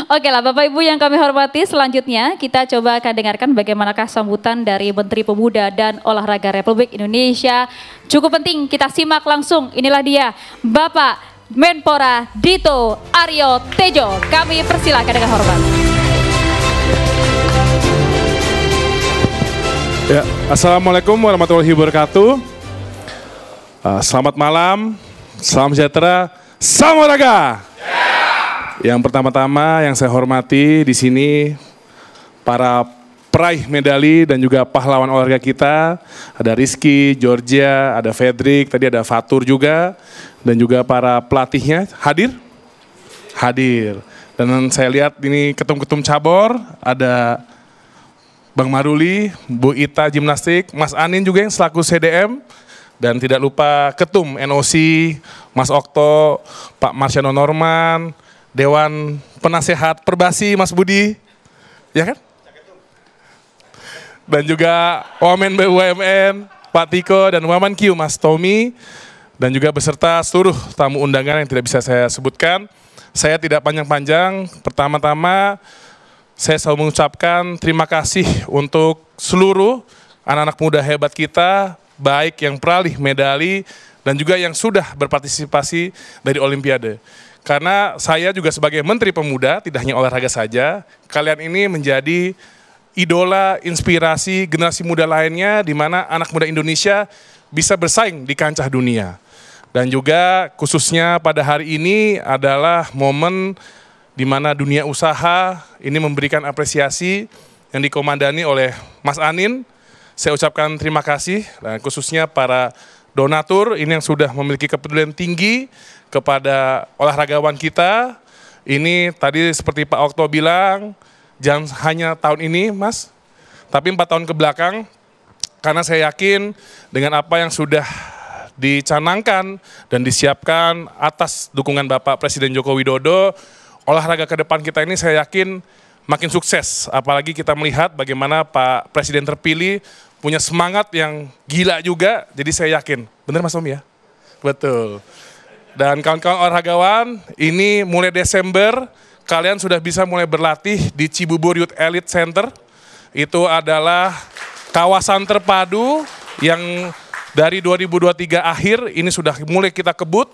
Oke lah Bapak Ibu yang kami hormati, selanjutnya kita coba akan dengarkan bagaimanakah sambutan dari Menteri Pemuda dan Olahraga Republik Indonesia. Cukup penting, kita simak langsung. Inilah dia Bapak Menpora Dito Aryo Tejo. Kami persilakan dengan hormat. Ya, Assalamualaikum warahmatullahi wabarakatuh. Selamat malam, salam sejahtera, salam olahraga. Yang pertama-tama yang saya hormati di sini para peraih medali dan juga pahlawan olahraga kita, ada Rizky, Georgia, ada Fedrik, tadi ada Fatur juga, dan juga para pelatihnya hadir? Hadir. Dan saya lihat ini ketum-ketum cabur, ada Bang Maruli, Bu Ita Gimnastik, Mas Anin juga yang selaku CDM, dan tidak lupa Ketum NOC, Mas Okto, Pak Marciano Norman, Dewan Penasehat Perbasi, Mas Budi, ya kan? Dan juga Wamen BUMN, Pak Tiko, dan Waman Q, Mas Tommy, dan juga beserta seluruh tamu undangan yang tidak bisa saya sebutkan. Saya tidak panjang-panjang, pertama-tama saya selalu mengucapkan terima kasih untuk seluruh anak-anak muda hebat kita, baik yang peralih medali dan juga yang sudah berpartisipasi dari Olimpiade. Karena saya juga sebagai Menteri Pemuda, tidak hanya olahraga saja, kalian ini menjadi idola, inspirasi generasi muda lainnya, di mana anak muda Indonesia bisa bersaing di kancah dunia. Dan juga khususnya pada hari ini adalah momen di mana dunia usaha ini memberikan apresiasi yang dikomandani oleh Mas Anin. Saya ucapkan terima kasih, dan khususnya para donatur ini yang sudah memiliki kepedulian tinggi kepada olahragawan kita. Ini tadi seperti Pak Okto bilang, jangan hanya tahun ini Mas, tapi 4 tahun ke belakang, karena saya yakin dengan apa yang sudah dicanangkan dan disiapkan atas dukungan Bapak Presiden Joko Widodo, olahraga ke depan kita ini saya yakin makin sukses. Apalagi kita melihat bagaimana Pak Presiden terpilih punya semangat yang gila juga, jadi saya yakin. Bener Mas Tommy ya? Betul. Dan kawan-kawan olahragawan, ini mulai Desember, kalian sudah bisa mulai berlatih di Cibubur Youth Elite Center. Itu adalah kawasan terpadu yang dari 2023 akhir, ini sudah mulai kita kebut.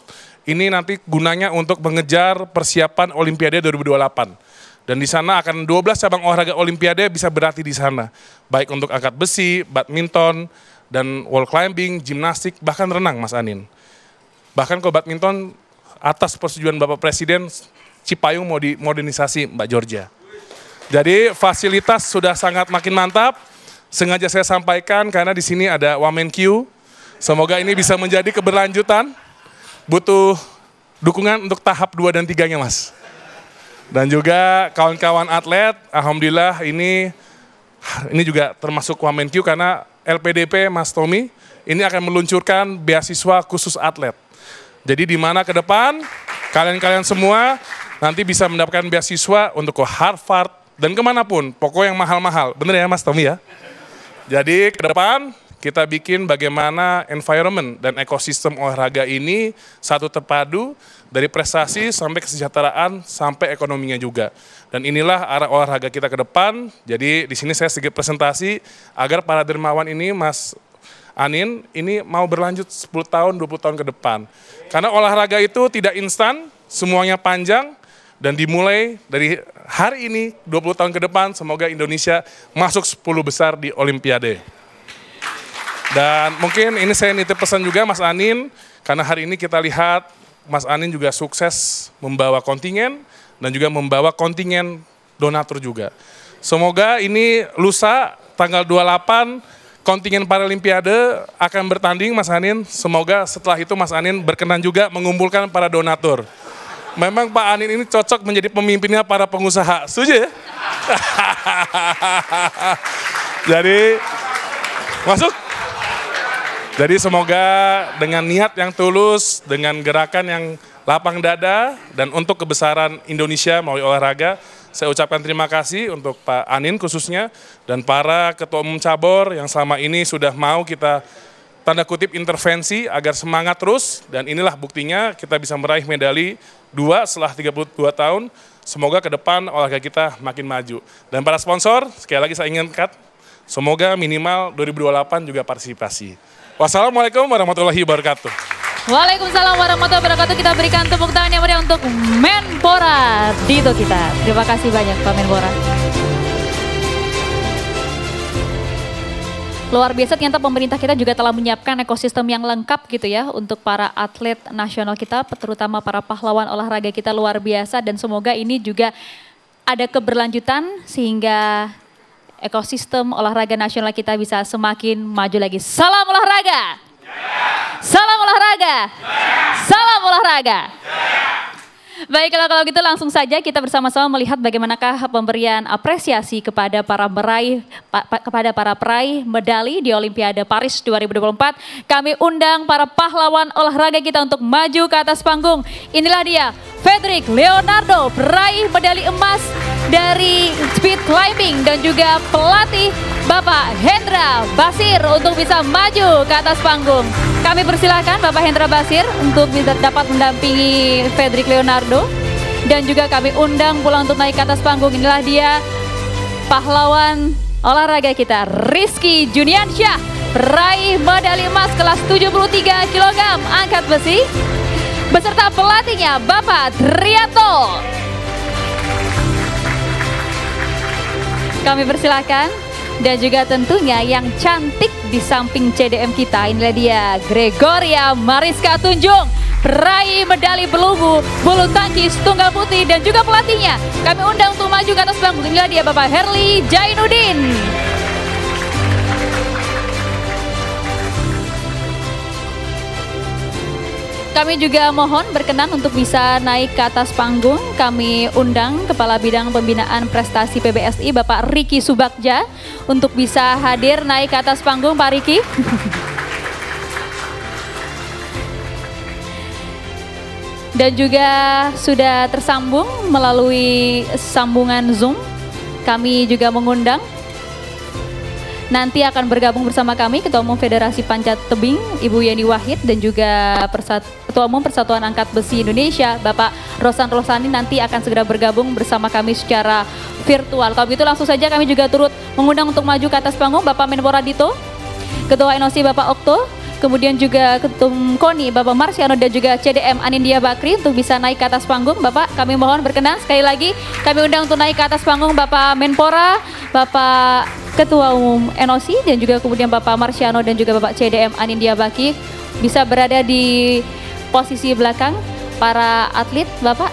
Ini nanti gunanya untuk mengejar persiapan Olimpiade 2028. Dan di sana akan 12 cabang olahraga Olimpiade bisa berlatih di sana. Baik untuk angkat besi, badminton, dan wall climbing, gimnastik, bahkan renang Mas Anin. Bahkan kalau badminton atas persetujuan Bapak Presiden, Cipayung mau dimodernisasi Mbak Georgia. Jadi fasilitas sudah sangat makin mantap. Sengaja saya sampaikan karena di sini ada Wamenkyu. Semoga ini bisa menjadi keberlanjutan. Butuh dukungan untuk tahap 2 dan 3-nya Mas. Dan juga kawan-kawan atlet, alhamdulillah ini juga termasuk Wamenkyu karena LPDP Mas Tommy ini akan meluncurkan beasiswa khusus atlet. Jadi di mana ke depan kalian-kalian semua nanti bisa mendapatkan beasiswa untuk ke Harvard dan kemanapun, pokoknya yang mahal-mahal. Bener ya Mas Tommy ya? Jadi ke depan kita bikin bagaimana environment dan ekosistem olahraga ini satu terpadu dari prestasi sampai kesejahteraan sampai ekonominya juga. Dan inilah arah olahraga kita ke depan. Jadi di sini saya sedikit presentasi agar para dermawan ini Mas Anin ini mau berlanjut 10 tahun, 20 tahun ke depan. Karena olahraga itu tidak instan, semuanya panjang dan dimulai dari hari ini 20 tahun ke depan semoga Indonesia masuk 10 besar di Olimpiade. Dan mungkin ini saya nitip pesan juga Mas Anin, karena hari ini kita lihat Mas Anin juga sukses membawa kontingen dan juga membawa kontingen donatur juga. Semoga ini lusa tanggal 28 kontingen Paralimpiade akan bertanding Mas Anin. Semoga setelah itu Mas Anin berkenan juga mengumpulkan para donatur. Memang Pak Anin ini cocok menjadi pemimpinnya para pengusaha. Setuju ya? Jadi masuk. Jadi semoga dengan niat yang tulus, dengan gerakan yang lapang dada, dan untuk kebesaran Indonesia melalui olahraga, saya ucapkan terima kasih untuk Pak Anin khususnya, dan para ketua umum cabur yang selama ini sudah mau kita tanda kutip intervensi agar semangat terus, dan inilah buktinya kita bisa meraih medali 2 setelah 32 tahun. Semoga ke depan olahraga kita makin maju. Dan para sponsor, sekali lagi saya ingatkan, semoga minimal 2028 juga partisipasi. Wassalamualaikum warahmatullahi wabarakatuh. Waalaikumsalam warahmatullahi wabarakatuh. Kita berikan tepuk tangan yang meriah untuk Menpora Dito kita. Terima kasih banyak Pak Menpora. Luar biasa, ternyata pemerintah kita juga telah menyiapkan ekosistem yang lengkap gitu ya untuk para atlet nasional kita, terutama para pahlawan olahraga kita, luar biasa. Dan semoga ini juga ada keberlanjutan sehingga ekosistem olahraga nasional kita bisa semakin maju lagi. Salam olahraga! Salam olahraga! Salam olahraga! Baiklah, kalau gitu langsung saja kita bersama-sama melihat bagaimanakah pemberian apresiasi kepada para peraih medali di Olimpiade Paris 2024. Kami undang para pahlawan olahraga kita untuk maju ke atas panggung. Inilah dia, Frederick Leonardo, peraih medali emas dari speed climbing, dan juga pelatih Bapak Hendra Basir untuk bisa maju ke atas panggung. Kami persilakan Bapak Hendra Basir untuk bisa dapat mendampingi Frederick Leonardo, dan juga kami undang pula untuk naik ke atas panggung. Inilah dia pahlawan olahraga kita, Rizky Juniansyah, peraih medali emas kelas 73 kg angkat besi, beserta pelatihnya Bapak Triato. Kami persilakan. Dan juga tentunya yang cantik di samping CDM kita, inilah dia Gregoria Mariska Tunjung, peraih medali perunggu bulu tangkis tunggal putri, dan juga pelatihnya. Kami undang untuk maju ke atas panggung. Inilah dia Bapak Herli Jainuddin. Kami juga mohon berkenan untuk bisa naik ke atas panggung. Kami undang Kepala Bidang Pembinaan Prestasi PBSI Bapak Riki Subagja untuk bisa hadir naik ke atas panggung. Pak Riki. Dan juga sudah tersambung melalui sambungan Zoom. Kami juga mengundang nanti akan bergabung bersama kami Ketua Umum Federasi Panjat Tebing Ibu Yeni Wahid dan juga Ketua Umum Persatuan Angkat Besi Indonesia Bapak Rosan Rosani nanti akan segera bergabung bersama kami secara virtual. Kalau begitu langsung saja kami juga turut mengundang untuk maju ke atas panggung Bapak Menpora Dito, Ketua NOC Bapak Okto, kemudian juga Ketum KONI Bapak Marsiano dan juga CDM Anindya Bakri untuk bisa naik ke atas panggung. Bapak kami mohon berkenan sekali lagi kami undang untuk naik ke atas panggung Bapak Menpora, Bapak Ketua Umum NOC dan juga kemudian Bapak Marsiano dan juga Bapak CDM Anindya Bakri bisa berada di posisi belakang para atlet Bapak.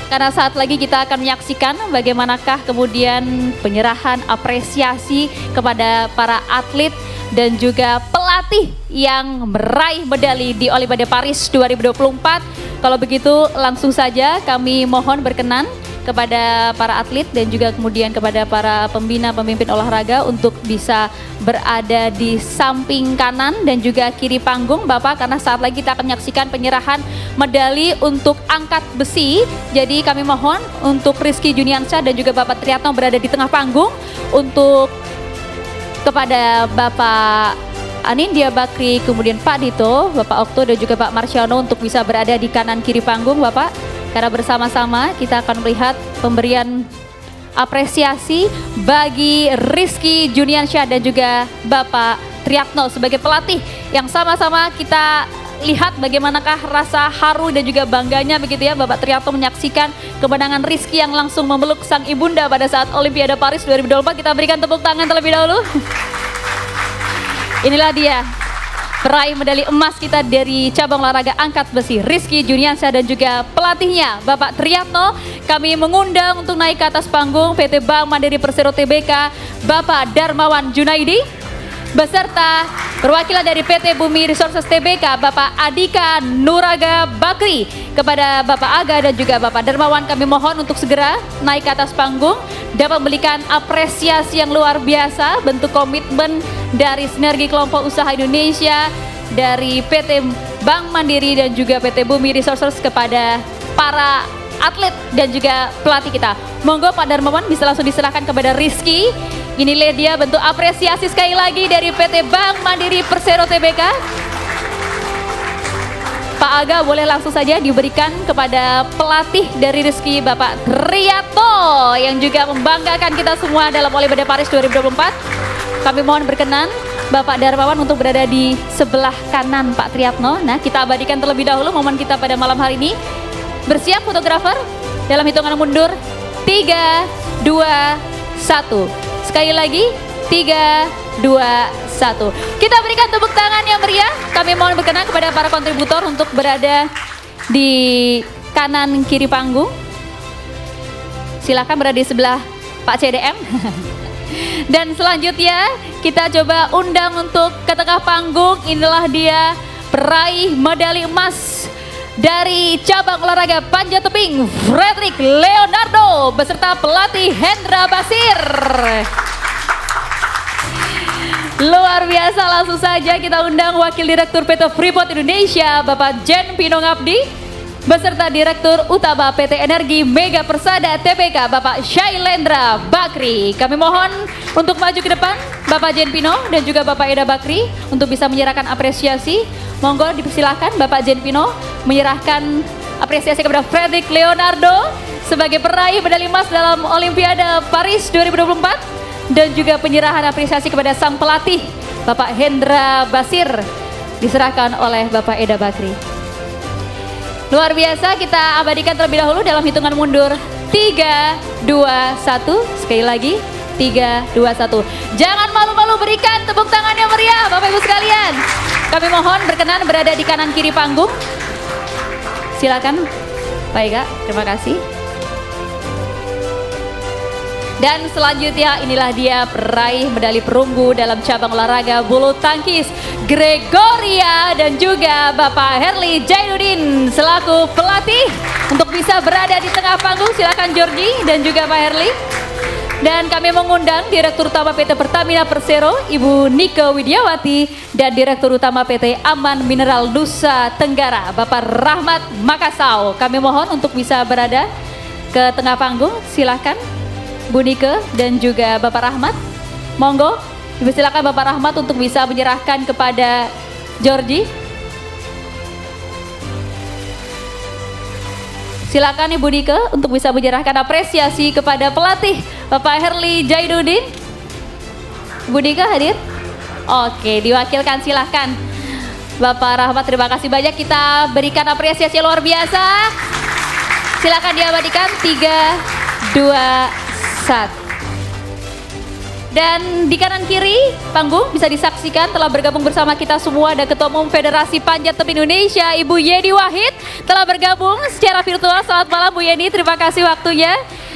Karena saat lagi kita akan menyaksikan bagaimanakah kemudian penyerahan apresiasi kepada para atlet dan juga pelatih yang meraih medali di Olimpiade Paris 2024. Kalau begitu langsung saja kami mohon berkenan kepada para atlet dan juga kemudian kepada para pembina pemimpin olahraga untuk bisa berada di samping kanan dan juga kiri panggung Bapak, karena saat lagi kita akan menyaksikan penyerahan medali untuk angkat besi. Jadi kami mohon untuk Rizky Juniansyah dan juga Bapak Triatno berada di tengah panggung, untuk kepada Bapak Anindya Bakri, kemudian Pak Dito, Bapak Okto dan juga Pak Marsiano untuk bisa berada di kanan kiri panggung Bapak. Karena bersama-sama kita akan melihat pemberian apresiasi bagi Rizky Juniansyah dan juga Bapak Triatno sebagai pelatih yang sama-sama kita lihat bagaimanakah rasa haru dan juga bangganya begitu ya Bapak Triatno menyaksikan kemenangan Rizky yang langsung memeluk sang ibunda pada saat Olimpiade Paris 2024. Kita berikan tepuk tangan terlebih dahulu. Inilah dia peraih medali emas kita dari cabang olahraga angkat besi Rizky Juniansyah dan juga pelatihnya Bapak Triatno. Kami mengundang untuk naik ke atas panggung PT Bank Mandiri Persero Tbk Bapak Darmawan Junaidi beserta perwakilan dari PT Bumi Resources Tbk Bapak Adika Nuraga Bakri. Kepada Bapak Aga dan juga Bapak Darmawan kami mohon untuk segera naik ke atas panggung, dapat memberikan apresiasi yang luar biasa bentuk komitmen dari Sinergi Kelompok Usaha Indonesia, dari PT Bank Mandiri dan juga PT Bumi Resources kepada para atlet dan juga pelatih kita. Monggo Pak Darmawan bisa langsung diserahkan kepada Rizky. Inilah dia bentuk apresiasi sekali lagi dari PT Bank Mandiri Persero Tbk. Pak Aga boleh langsung saja diberikan kepada pelatih dari Rizky Bapak Triatno yang juga membanggakan kita semua dalam Olimpiade Paris 2024. Kami mohon berkenan Bapak Darmawan untuk berada di sebelah kanan Pak Triatno. Nah, kita abadikan terlebih dahulu momen kita pada malam hari ini. Bersiap fotografer dalam hitungan mundur 3, 2, 1. Sekali lagi 3, 2, 1. Kita berikan tepuk tangan yang meriah. Kami mohon berkenan kepada para kontributor untuk berada di kanan kiri panggung. Silakan berada di sebelah Pak CDM. Dan selanjutnya kita coba undang untuk ke tengah panggung. Inilah dia peraih medali emas dari cabang olahraga panjat tebing Frederick Leonardo beserta pelatih Hendra Basir. Luar biasa, langsung saja kita undang Wakil Direktur PT Freeport Indonesia Bapak Jen Pino Ngabdi beserta Direktur Utama PT Energi Mega Persada Tbk Bapak Shailendra Bakri. Kami mohon untuk maju ke depan Bapak Jen Pino dan juga Bapak Eda Bakri untuk bisa menyerahkan apresiasi. Monggo dipersilakan Bapak Jen Pino menyerahkan apresiasi kepada Frederick Leonardo sebagai peraih medali emas dalam Olimpiade Paris 2024 dan juga penyerahan apresiasi kepada sang pelatih Bapak Hendra Basir diserahkan oleh Bapak Eda Bakri. Luar biasa, kita abadikan terlebih dahulu dalam hitungan mundur 3, 2, 1. Sekali lagi 3, 2, 1. Jangan malu-malu, berikan tepuk tangan yang meriah Bapak Ibu sekalian. Kami mohon berkenan berada di kanan kiri panggung. Silakan Pak Ega, terima kasih. Dan selanjutnya inilah dia peraih medali perunggu dalam cabang olahraga bulu tangkis, Gregoria dan juga Bapak Herli Jainuddin selaku pelatih untuk bisa berada di tengah panggung. Silakan Georgie dan juga Pak Herli. Dan kami mengundang Direktur Utama PT Pertamina Persero, Ibu Nike Widiawati, dan Direktur Utama PT Aman Mineral Nusa Tenggara, Bapak Rahmat Makasau. Kami mohon untuk bisa berada ke tengah panggung. Silakan Bu Nike dan juga Bapak Rahmat. Monggo, silakan Bapak Rahmat untuk bisa menyerahkan kepada Georgie. Silakan Ibu Nike untuk bisa menyerahkan apresiasi kepada pelatih Bapak Herli Jainuddin. Bu Nike hadir? Oke, diwakilkan, silahkan. Bapak Rahmat, terima kasih banyak. Kita berikan apresiasi luar biasa. Silakan diabadikan 3, 2, 1. Dan di kanan kiri panggung bisa disaksikan telah bergabung bersama kita semua ada Ketua Umum Federasi Panjat Tebing Indonesia, Ibu Yeni Wahid, telah bergabung secara virtual. Selamat malam Bu Yeni, terima kasih waktunya.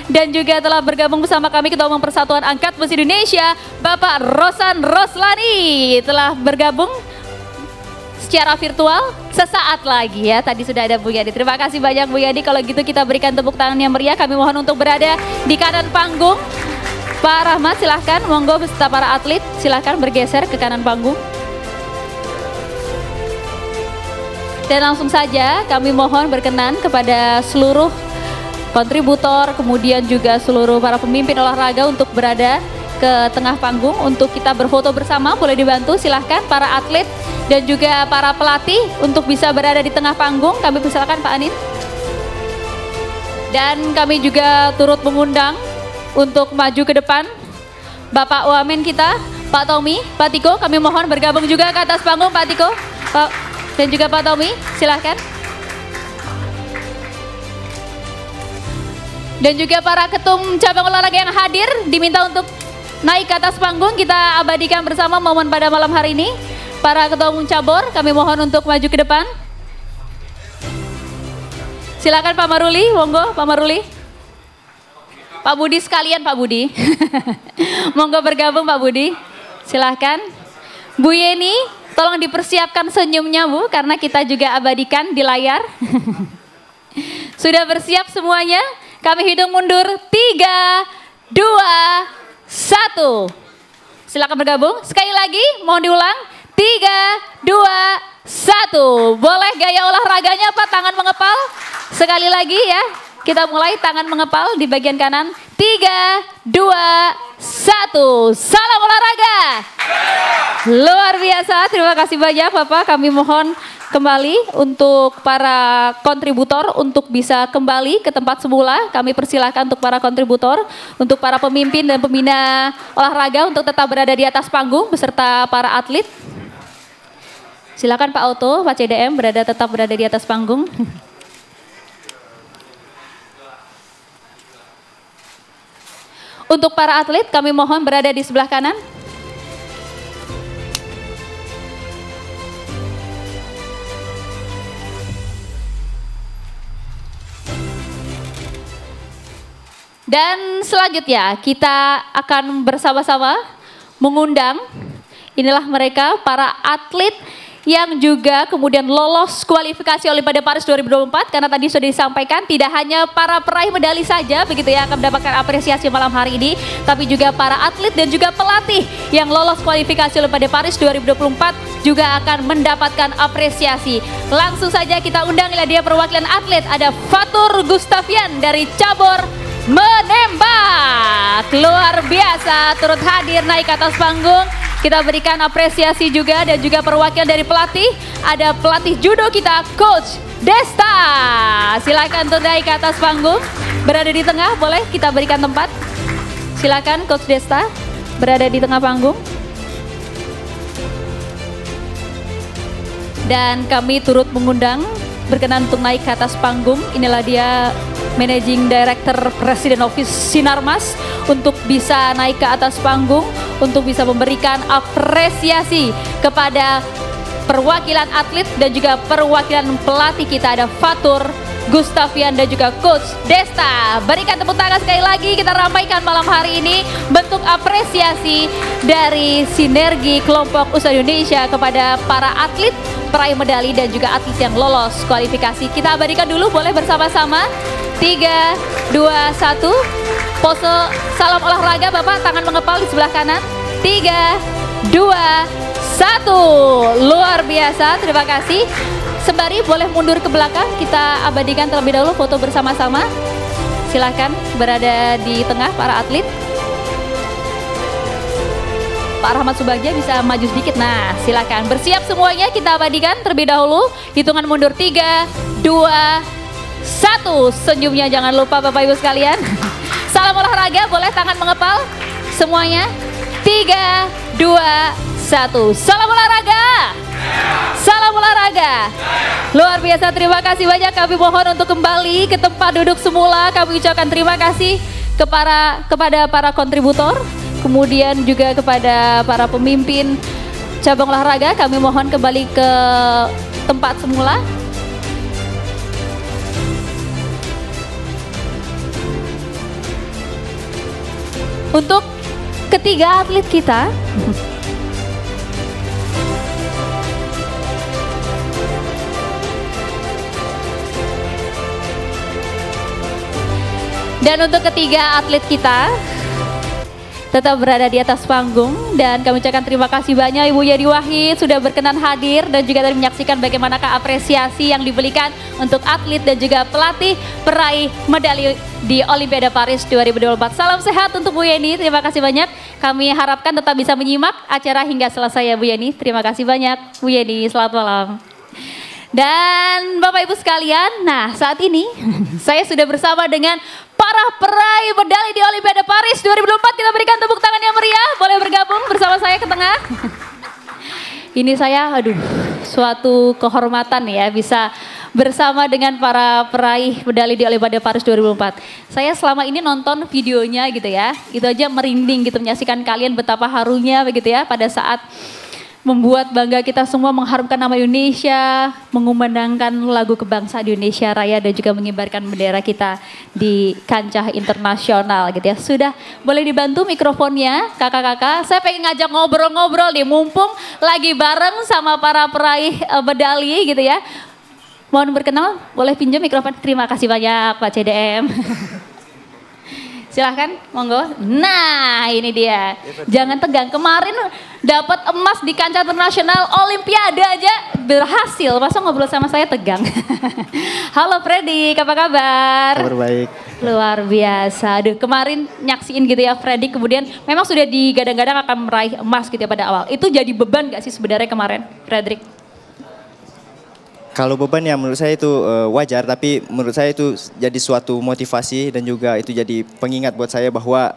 Dan juga telah bergabung bersama kami Ketua Umum Persatuan Angkat Besi Indonesia, Bapak Rosan Roslani, telah bergabung secara virtual sesaat lagi ya. Tadi sudah ada Bu Yadi. Terima kasih banyak Bu Yadi. Kalau gitu kita berikan tepuk tangan yang meriah. Kami mohon untuk berada di kanan panggung. Pak Rahmat silahkan, monggo beserta para atlet silahkan bergeser ke kanan panggung. Dan langsung saja kami mohon berkenan kepada seluruh kontributor, kemudian juga seluruh para pemimpin olahraga untuk berada ke tengah panggung untuk kita berfoto bersama. Boleh dibantu silahkan para atlet dan juga para pelatih untuk bisa berada di tengah panggung. Kami persilakan Pak Anin. Dan kami juga turut mengundang untuk maju ke depan Bapak Wamen kita, Pak Tommy, Pak Tiko, kami mohon bergabung juga ke atas panggung Pak Tiko, Pak, dan juga Pak Tommy, silahkan. Dan juga para ketum cabang olahraga yang hadir diminta untuk naik ke atas panggung. Kita abadikan bersama momen pada malam hari ini. Para ketua umum cabur kami mohon untuk maju ke depan. Silakan Pak Maruli, monggo Pak Maruli. Pak Budi sekalian Pak Budi. Monggo bergabung Pak Budi. Silahkan. Bu Yeni, tolong dipersiapkan senyumnya Bu, karena kita juga abadikan di layar. Sudah bersiap semuanya? Kami hitung mundur. 3, 2, 1. Silakan bergabung. Sekali lagi, mohon diulang. 3, 2, 1. Boleh gaya olahraganya Pak, tangan mengepal. Sekali lagi ya. Kita mulai, tangan mengepal di bagian kanan. 3, 2, 1. Salam olahraga. Luar biasa, terima kasih banyak Bapak. Kami mohon kembali untuk para kontributor untuk bisa kembali ke tempat semula. Kami persilahkan untuk para kontributor, untuk para pemimpin dan pembina olahraga untuk tetap berada di atas panggung beserta para atlet. Silakan Pak Auto, Pak CDM tetap berada di atas panggung. Untuk para atlet kami mohon berada di sebelah kanan. Dan selanjutnya kita akan bersama-sama mengundang, inilah mereka para atlet yang juga kemudian lolos kualifikasi Olimpiade Paris 2024, karena tadi sudah disampaikan tidak hanya para peraih medali saja begitu ya akan mendapatkan apresiasi malam hari ini, tapi juga para atlet dan juga pelatih yang lolos kualifikasi Olimpiade Paris 2024 juga akan mendapatkan apresiasi. Langsung saja kita undang dia perwakilan atlet, ada Fatur Gustavian dari cabur menembak. Luar biasa turut hadir naik ke atas panggung. Kita berikan apresiasi juga dan juga perwakilan dari pelatih. Ada pelatih judo kita, Coach Desta. Silakan turun naik ke atas panggung. Berada di tengah, boleh kita berikan tempat. Silakan Coach Desta berada di tengah panggung. Dan kami turut mengundang berkenan untuk naik ke atas panggung. Inilah dia Managing Director Presiden Office Sinarmas untuk bisa naik ke atas panggung untuk bisa memberikan apresiasi kepada perwakilan atlet dan juga perwakilan pelatih kita. Ada Fatur Gustavian dan juga Coach Desta. Berikan tepuk tangan sekali lagi, kita ramaikan malam hari ini bentuk apresiasi dari sinergi kelompok usaha Indonesia kepada para atlet peraih medali dan juga atlet yang lolos kualifikasi. Kita abadikan dulu, boleh bersama-sama. 3, 2, 1. Pose salam olahraga Bapak, tangan mengepal di sebelah kanan. 3, 2, 1. Luar biasa, terima kasih. Sembari boleh mundur ke belakang, kita abadikan terlebih dahulu foto bersama-sama. Silakan berada di tengah para atlet. Pak Rahmat Subagja bisa maju sedikit. Nah, silakan bersiap semuanya, kita abadikan terlebih dahulu. Hitungan mundur 3, 2, 1. Senyumnya jangan lupa Bapak Ibu sekalian. Salam olahraga, boleh tangan mengepal semuanya. 3, 2, 1. Salam olahraga. Salam olahraga. Luar biasa, terima kasih banyak. Kami mohon untuk kembali ke tempat duduk semula. Kami ucapkan terima kasih kepada para kontributor, kemudian juga kepada para pemimpin cabang olahraga. Kami mohon kembali ke tempat semula. Untuk ketiga atlet kita, dan untuk ketiga atlet kita tetap berada di atas panggung, dan kami ucapkan terima kasih banyak Ibu Yadi Wahid sudah berkenan hadir dan juga tadi menyaksikan bagaimanakah apresiasi yang diberikan untuk atlet dan juga pelatih peraih medali di Olimpiade Paris 2024. Salam sehat untuk Bu Yeni, terima kasih banyak. Kami harapkan tetap bisa menyimak acara hingga selesai ya Bu Yeni. Terima kasih banyak Bu Yeni, selamat malam. Dan Bapak Ibu sekalian, nah saat ini saya sudah bersama dengan para peraih medali di Olimpiade Paris 2024. Kita berikan tepuk tangan yang meriah, boleh bergabung bersama saya ke tengah. Ini saya, suatu kehormatan ya bisa bersama dengan para peraih medali di Olimpiade Paris 2024. Saya selama ini nonton videonya gitu ya, itu aja merinding gitu menyaksikan kalian betapa harunya begitu ya pada saat membuat bangga kita semua, mengharumkan nama Indonesia, mengumandangkan lagu kebangsaan Indonesia Raya dan juga mengibarkan bendera kita di kancah internasional gitu ya. Sudah boleh dibantu mikrofonnya kakak-kakak, saya pengen ngajak ngobrol-ngobrol nih mumpung lagi bareng sama para peraih medali gitu ya. Mohon berkenal, boleh pinjam mikrofon, terima kasih banyak Pak CDM. Silahkan, monggo. Nah ini dia, jangan tegang. Kemarin dapat emas di kancah internasional, Olimpiade aja berhasil. Masa ngobrol sama saya tegang? Halo Freddy, apa kabar? Kabar baik. Luar biasa. Aduh, kemarin nyaksiin gitu ya Freddy, kemudian memang sudah digadang-gadang akan meraih emas gitu ya pada awal. Itu jadi beban gak sih sebenarnya kemarin, Frederick? Kalau beban ya menurut saya itu wajar, tapi menurut saya itu jadi suatu motivasi dan juga itu jadi pengingat buat saya bahwa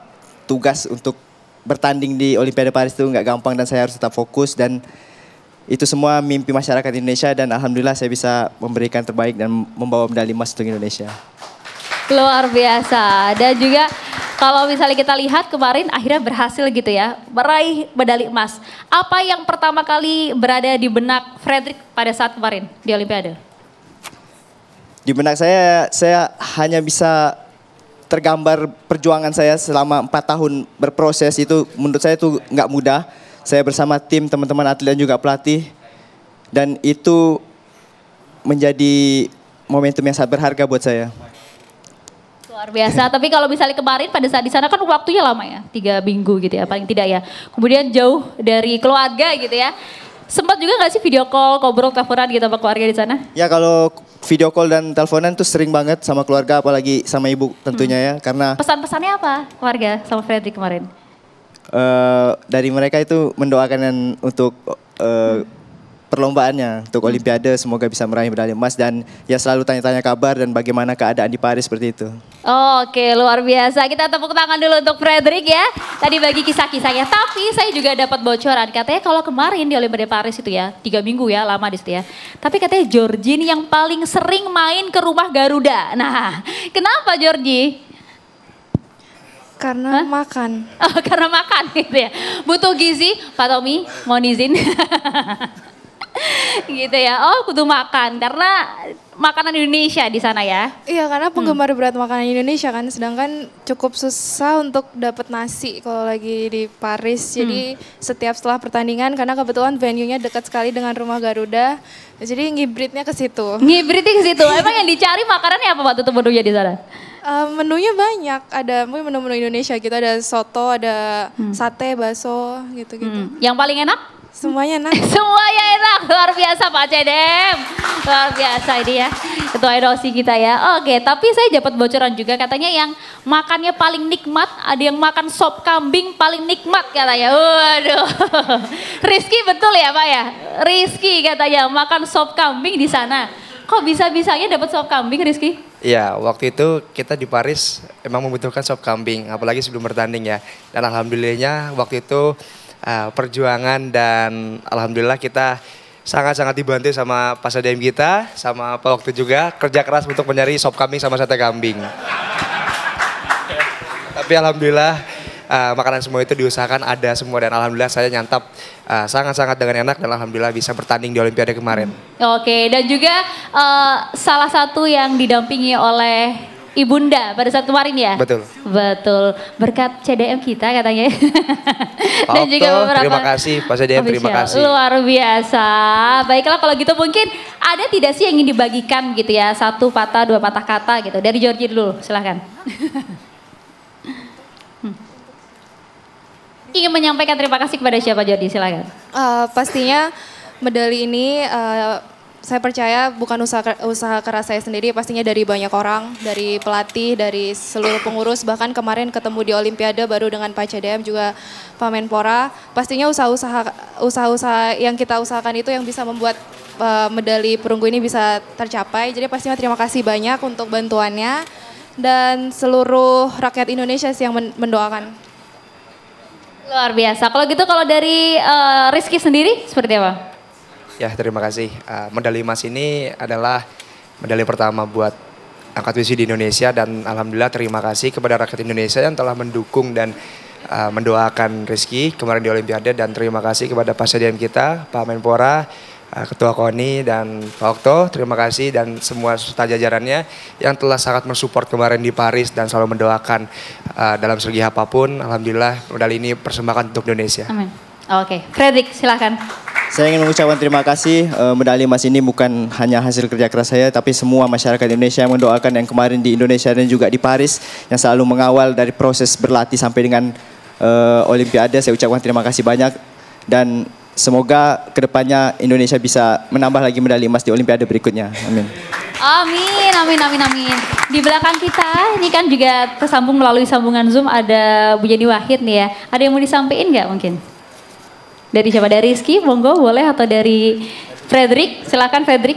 tugas untuk bertanding di Olimpiade Paris itu nggak gampang dan saya harus tetap fokus, dan itu semua mimpi masyarakat Indonesia dan alhamdulillah saya bisa memberikan terbaik dan membawa medali emas untuk Indonesia. Luar biasa. Dan juga kalau misalnya kita lihat kemarin akhirnya berhasil gitu ya meraih medali emas. Apa yang pertama kali berada di benak Frederick pada saat kemarin di Olimpiade? Di benak saya hanya bisa tergambar perjuangan saya selama 4 tahun berproses. Itu menurut saya itu nggak mudah. Saya bersama tim teman-teman atlet dan juga pelatih, dan itu menjadi momentum yang sangat berharga buat saya. Luar biasa, tapi kalau misalnya kemarin pada saat di sana kan waktunya lama ya, 3 minggu gitu ya paling tidak ya. Kemudian jauh dari keluarga gitu ya. Sempat juga nggak sih video call, ngobrol, teleponan gitu sama keluarga di sana? Ya kalau video call dan teleponan tuh sering banget sama keluarga, apalagi sama ibu tentunya ya. Karena pesan-pesannya apa keluarga sama Frederick kemarin? dari mereka itu mendoakan untuk perlombaannya, untuk Olimpiade, semoga bisa meraih medali emas, dan ya selalu tanya-tanya kabar dan bagaimana keadaan di Paris seperti itu. Oke, luar biasa. Kita tepuk tangan dulu untuk Frederick ya. Tadi bagi kisah-kisahnya. Tapi saya juga dapat bocoran. Katanya kalau kemarin di Olimpiade Paris itu ya, 3 minggu ya, lama di situ ya. Tapi katanya Georgie ini yang paling sering main ke rumah Garuda. Nah, kenapa Georgie? Karena makan. Oh, karena makan gitu ya. Butuh gizi, Pak Tommy, mohon izin. Gitu ya, oh kudu makan karena makanan Indonesia di sana ya? Iya, karena penggemar berat makanan Indonesia kan, sedangkan cukup susah untuk dapat nasi kalau lagi di Paris. Jadi setiap setelah pertandingan, karena kebetulan venue-nya dekat sekali dengan rumah Garuda, jadi ngibritnya ke situ. Ngibritnya ke situ. Emang yang dicari makanannya apa Pak tutup menunya di sana? Menunya banyak, ada mungkin menu-menu Indonesia gitu, ada soto, ada sate, bakso gitu-gitu. Yang paling enak? Semuanya enak. Semuanya enak, luar biasa Pak Cedem. Luar biasa ini ya, ketua ROC kita ya. Oke, tapi saya dapat bocoran juga katanya yang makannya paling nikmat, ada yang makan sop kambing paling nikmat katanya. Waduh, Rizky betul ya Pak ya? Rizky katanya makan sop kambing di sana. Kok bisa-bisanya dapat sop kambing Rizky? Iya, waktu itu kita di Paris emang membutuhkan sop kambing, apalagi sebelum bertanding ya. Dan alhamdulillahnya waktu itu perjuangan dan alhamdulillah kita sangat-sangat dibantu sama Pak Sadem kita, sama Pak Waktu juga, kerja keras untuk mencari sop kambing sama sate kambing. Tapi alhamdulillah makanan semua itu diusahakan ada semua dan alhamdulillah saya nyantap sangat-sangat dengan enak dan alhamdulillah bisa bertanding di Olimpiade kemarin. Oke, dan juga salah satu yang didampingi oleh Ibunda pada saat kemarin ya? Betul. Betul, berkat CDM kita katanya. Pak Dan juga Okto, beberapa terima kasih, Pak CDM terima kasih. Luar biasa. Baiklah kalau gitu mungkin ada tidak sih yang ingin dibagikan gitu ya, satu patah, dua patah kata gitu. Dari Georgie dulu, silahkan. Ingin menyampaikan terima kasih kepada siapa Jordi, silakan. Pastinya medali ini saya percaya bukan usaha keras saya sendiri, pastinya dari banyak orang, dari pelatih, dari seluruh pengurus, bahkan kemarin ketemu di Olimpiade baru dengan Pak CDM juga Pak Menpora. Pastinya usaha-usaha yang kita usahakan itu yang bisa membuat medali perunggu ini bisa tercapai. Jadi pastinya terima kasih banyak untuk bantuannya dan seluruh rakyat Indonesia sih yang mendoakan. Luar biasa. Kalau gitu kalau dari Rizky sendiri seperti apa? Ya terima kasih. Medali emas ini adalah medali pertama buat angkat besi di Indonesia dan alhamdulillah terima kasih kepada rakyat Indonesia yang telah mendukung dan mendoakan Rizky kemarin di Olimpiade dan terima kasih kepada Pak Sedem kita, Pak Menpora, Ketua KONI dan Pak Okto, terima kasih dan semua serta jajarannya yang telah sangat mensupport kemarin di Paris dan selalu mendoakan dalam segi apapun. Alhamdulillah medali ini persembahkan untuk Indonesia. Amin. Oke, Fredrik silakan. Saya ingin mengucapkan terima kasih, medali emas ini bukan hanya hasil kerja keras saya, tapi semua masyarakat Indonesia yang mendoakan yang kemarin di Indonesia dan juga di Paris, yang selalu mengawal dari proses berlatih sampai dengan Olimpiade. Saya ucapkan terima kasih banyak dan semoga kedepannya Indonesia bisa menambah lagi medali emas di Olimpiade berikutnya. Amin. Amin, amin, amin, amin. Di belakang kita ini kan juga tersambung melalui sambungan Zoom ada Bu Yeni Wahid nih ya. Ada yang mau disampaikan nggak mungkin? Dari siapa? Dari Rizky, monggo boleh, atau dari Fredrik? Silakan Fredrik.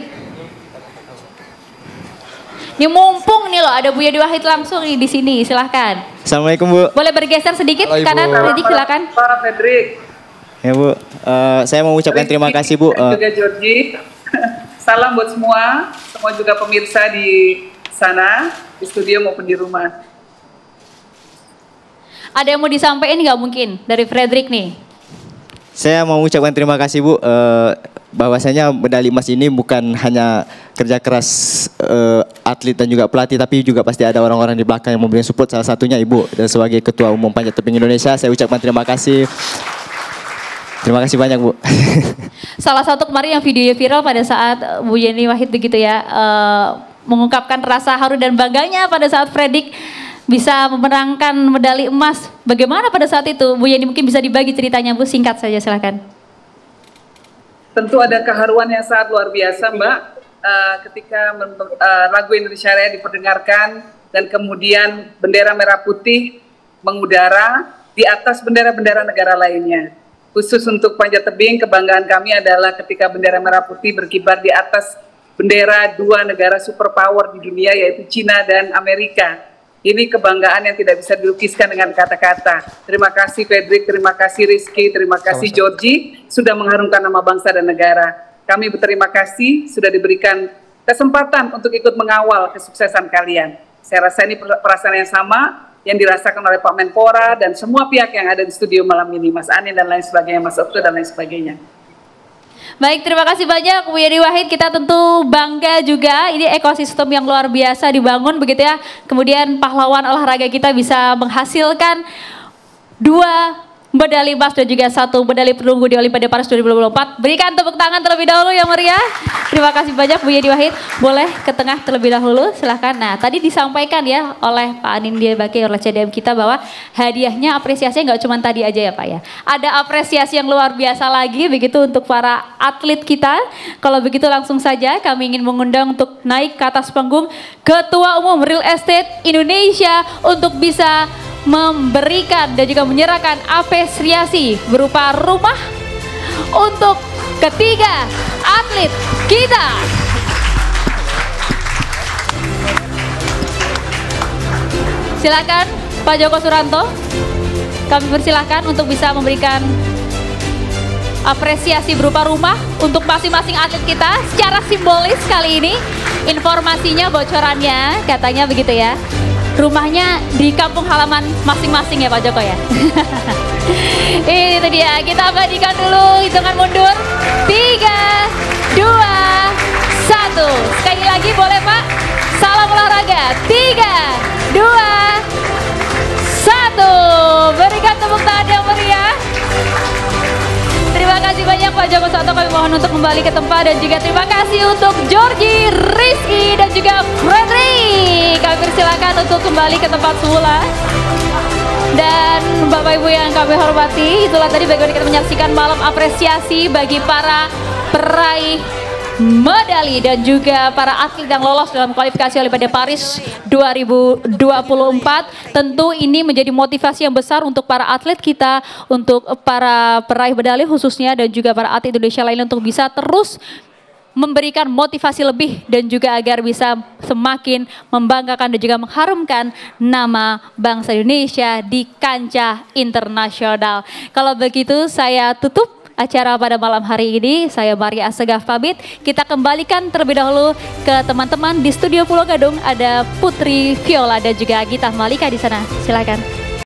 Ini mumpung nih loh, ada Bu Yeni Wahid langsung nih di sini, silakan. Assalamualaikum Bu. Boleh bergeser sedikit ke kanan, Fredrik silakan. Pak Fredrik. Ya Bu, saya mau mengucapkan terima kasih Bu. Juga Georgie. Salam buat semua juga pemirsa di sana, di studio maupun di rumah. Ada yang mau disampaikan nggak mungkin dari Fredrik nih? Saya mau mengucapkan terima kasih Bu, bahwasanya medali emas ini bukan hanya kerja keras atlet dan juga pelatih, tapi juga pasti ada orang-orang di belakang yang memberikan support, salah satunya Ibu. Dan sebagai Ketua Umum Panjat Tebing Indonesia, saya ucapkan terima kasih. Terima kasih banyak Bu. Salah satu kemarin yang videonya viral pada saat Bu Yeni Wahid begitu ya, mengungkapkan rasa haru dan bangganya pada saat Fredrik bisa memenangkan medali emas. Bagaimana pada saat itu? Bu Yeni mungkin bisa dibagi ceritanya Bu, singkat saja silakan. Tentu ada keharuan yang sangat luar biasa Mbak, ketika lagu Indonesia Raya diperdengarkan dan kemudian bendera merah putih mengudara di atas bendera-bendera negara lainnya. Khusus untuk Panjat Tebing, kebanggaan kami adalah ketika bendera merah putih berkibar di atas bendera dua negara superpower di dunia, yaitu Cina dan Amerika. Ini kebanggaan yang tidak bisa dilukiskan dengan kata-kata. Terima kasih Fredrik, terima kasih Rizky, terima kasih Georgie sudah mengharumkan nama bangsa dan negara. Kami berterima kasih sudah diberikan kesempatan untuk ikut mengawal kesuksesan kalian. Saya rasa ini perasaan yang sama yang dirasakan oleh Pak Menpora dan semua pihak yang ada di studio malam ini, Mas Anin dan lain sebagainya, Mas Okto dan lain sebagainya. Baik, terima kasih banyak Bu Yeni Wahid. Kita tentu bangga juga ini ekosistem yang luar biasa dibangun begitu ya. Kemudian pahlawan olahraga kita bisa menghasilkan 2 medali emas dan juga 1 medali perunggu di Olimpiade Paris 2024. Berikan tepuk tangan terlebih dahulu yang meriah. Terima kasih banyak Bu Yeni Wahid. Boleh ke tengah terlebih dahulu, silahkan. Nah, tadi disampaikan ya oleh Pak Anindya Bakri oleh CDM kita bahwa hadiahnya apresiasinya nggak cuma tadi aja ya Pak ya. Ada apresiasi yang luar biasa lagi begitu untuk para atlet kita. Kalau begitu langsung saja kami ingin mengundang untuk naik ke atas panggung Ketua Umum Real Estate Indonesia untuk bisa memberikan dan juga menyerahkan apresiasi berupa rumah untuk ketiga atlet kita. Silakan Pak Joko Suranto, kami persilahkan untuk bisa memberikan apresiasi berupa rumah untuk masing-masing atlet kita secara simbolis kali ini. Informasinya bocorannya katanya begitu ya. Rumahnya di kampung halaman masing-masing ya Pak Joko ya. Itu dia, kita abadikan dulu hitungan mundur. 3, 2, 1. Sekali lagi boleh Pak? Salam olahraga. 3, 2, 1. Berikan tepuk tangan yang meriah. Terima kasih banyak Pak Joko Suwanto, kami mohon untuk kembali ke tempat, dan juga terima kasih untuk Georgie, Rizky dan juga Fredrik. Kami persilakan untuk kembali ke tempat semula. Dan Bapak Ibu yang kami hormati, itulah tadi bagaimana kita menyaksikan malam apresiasi bagi para peraih medali dan juga para atlet yang lolos dalam kualifikasi Olimpiade Paris 2024. Tentu ini menjadi motivasi yang besar untuk para atlet kita, untuk para peraih medali khususnya, dan juga para atlet Indonesia lainnya untuk bisa terus memberikan motivasi lebih dan juga agar bisa semakin membanggakan dan juga mengharumkan nama bangsa Indonesia di kancah internasional. Kalau begitu saya tutup acara pada malam hari ini. Saya Maria Assegaf pamit. Kita kembalikan terlebih dahulu ke teman-teman di studio Pulau Gadung. Ada Putri Viola dan juga Gita Malika di sana. Silakan.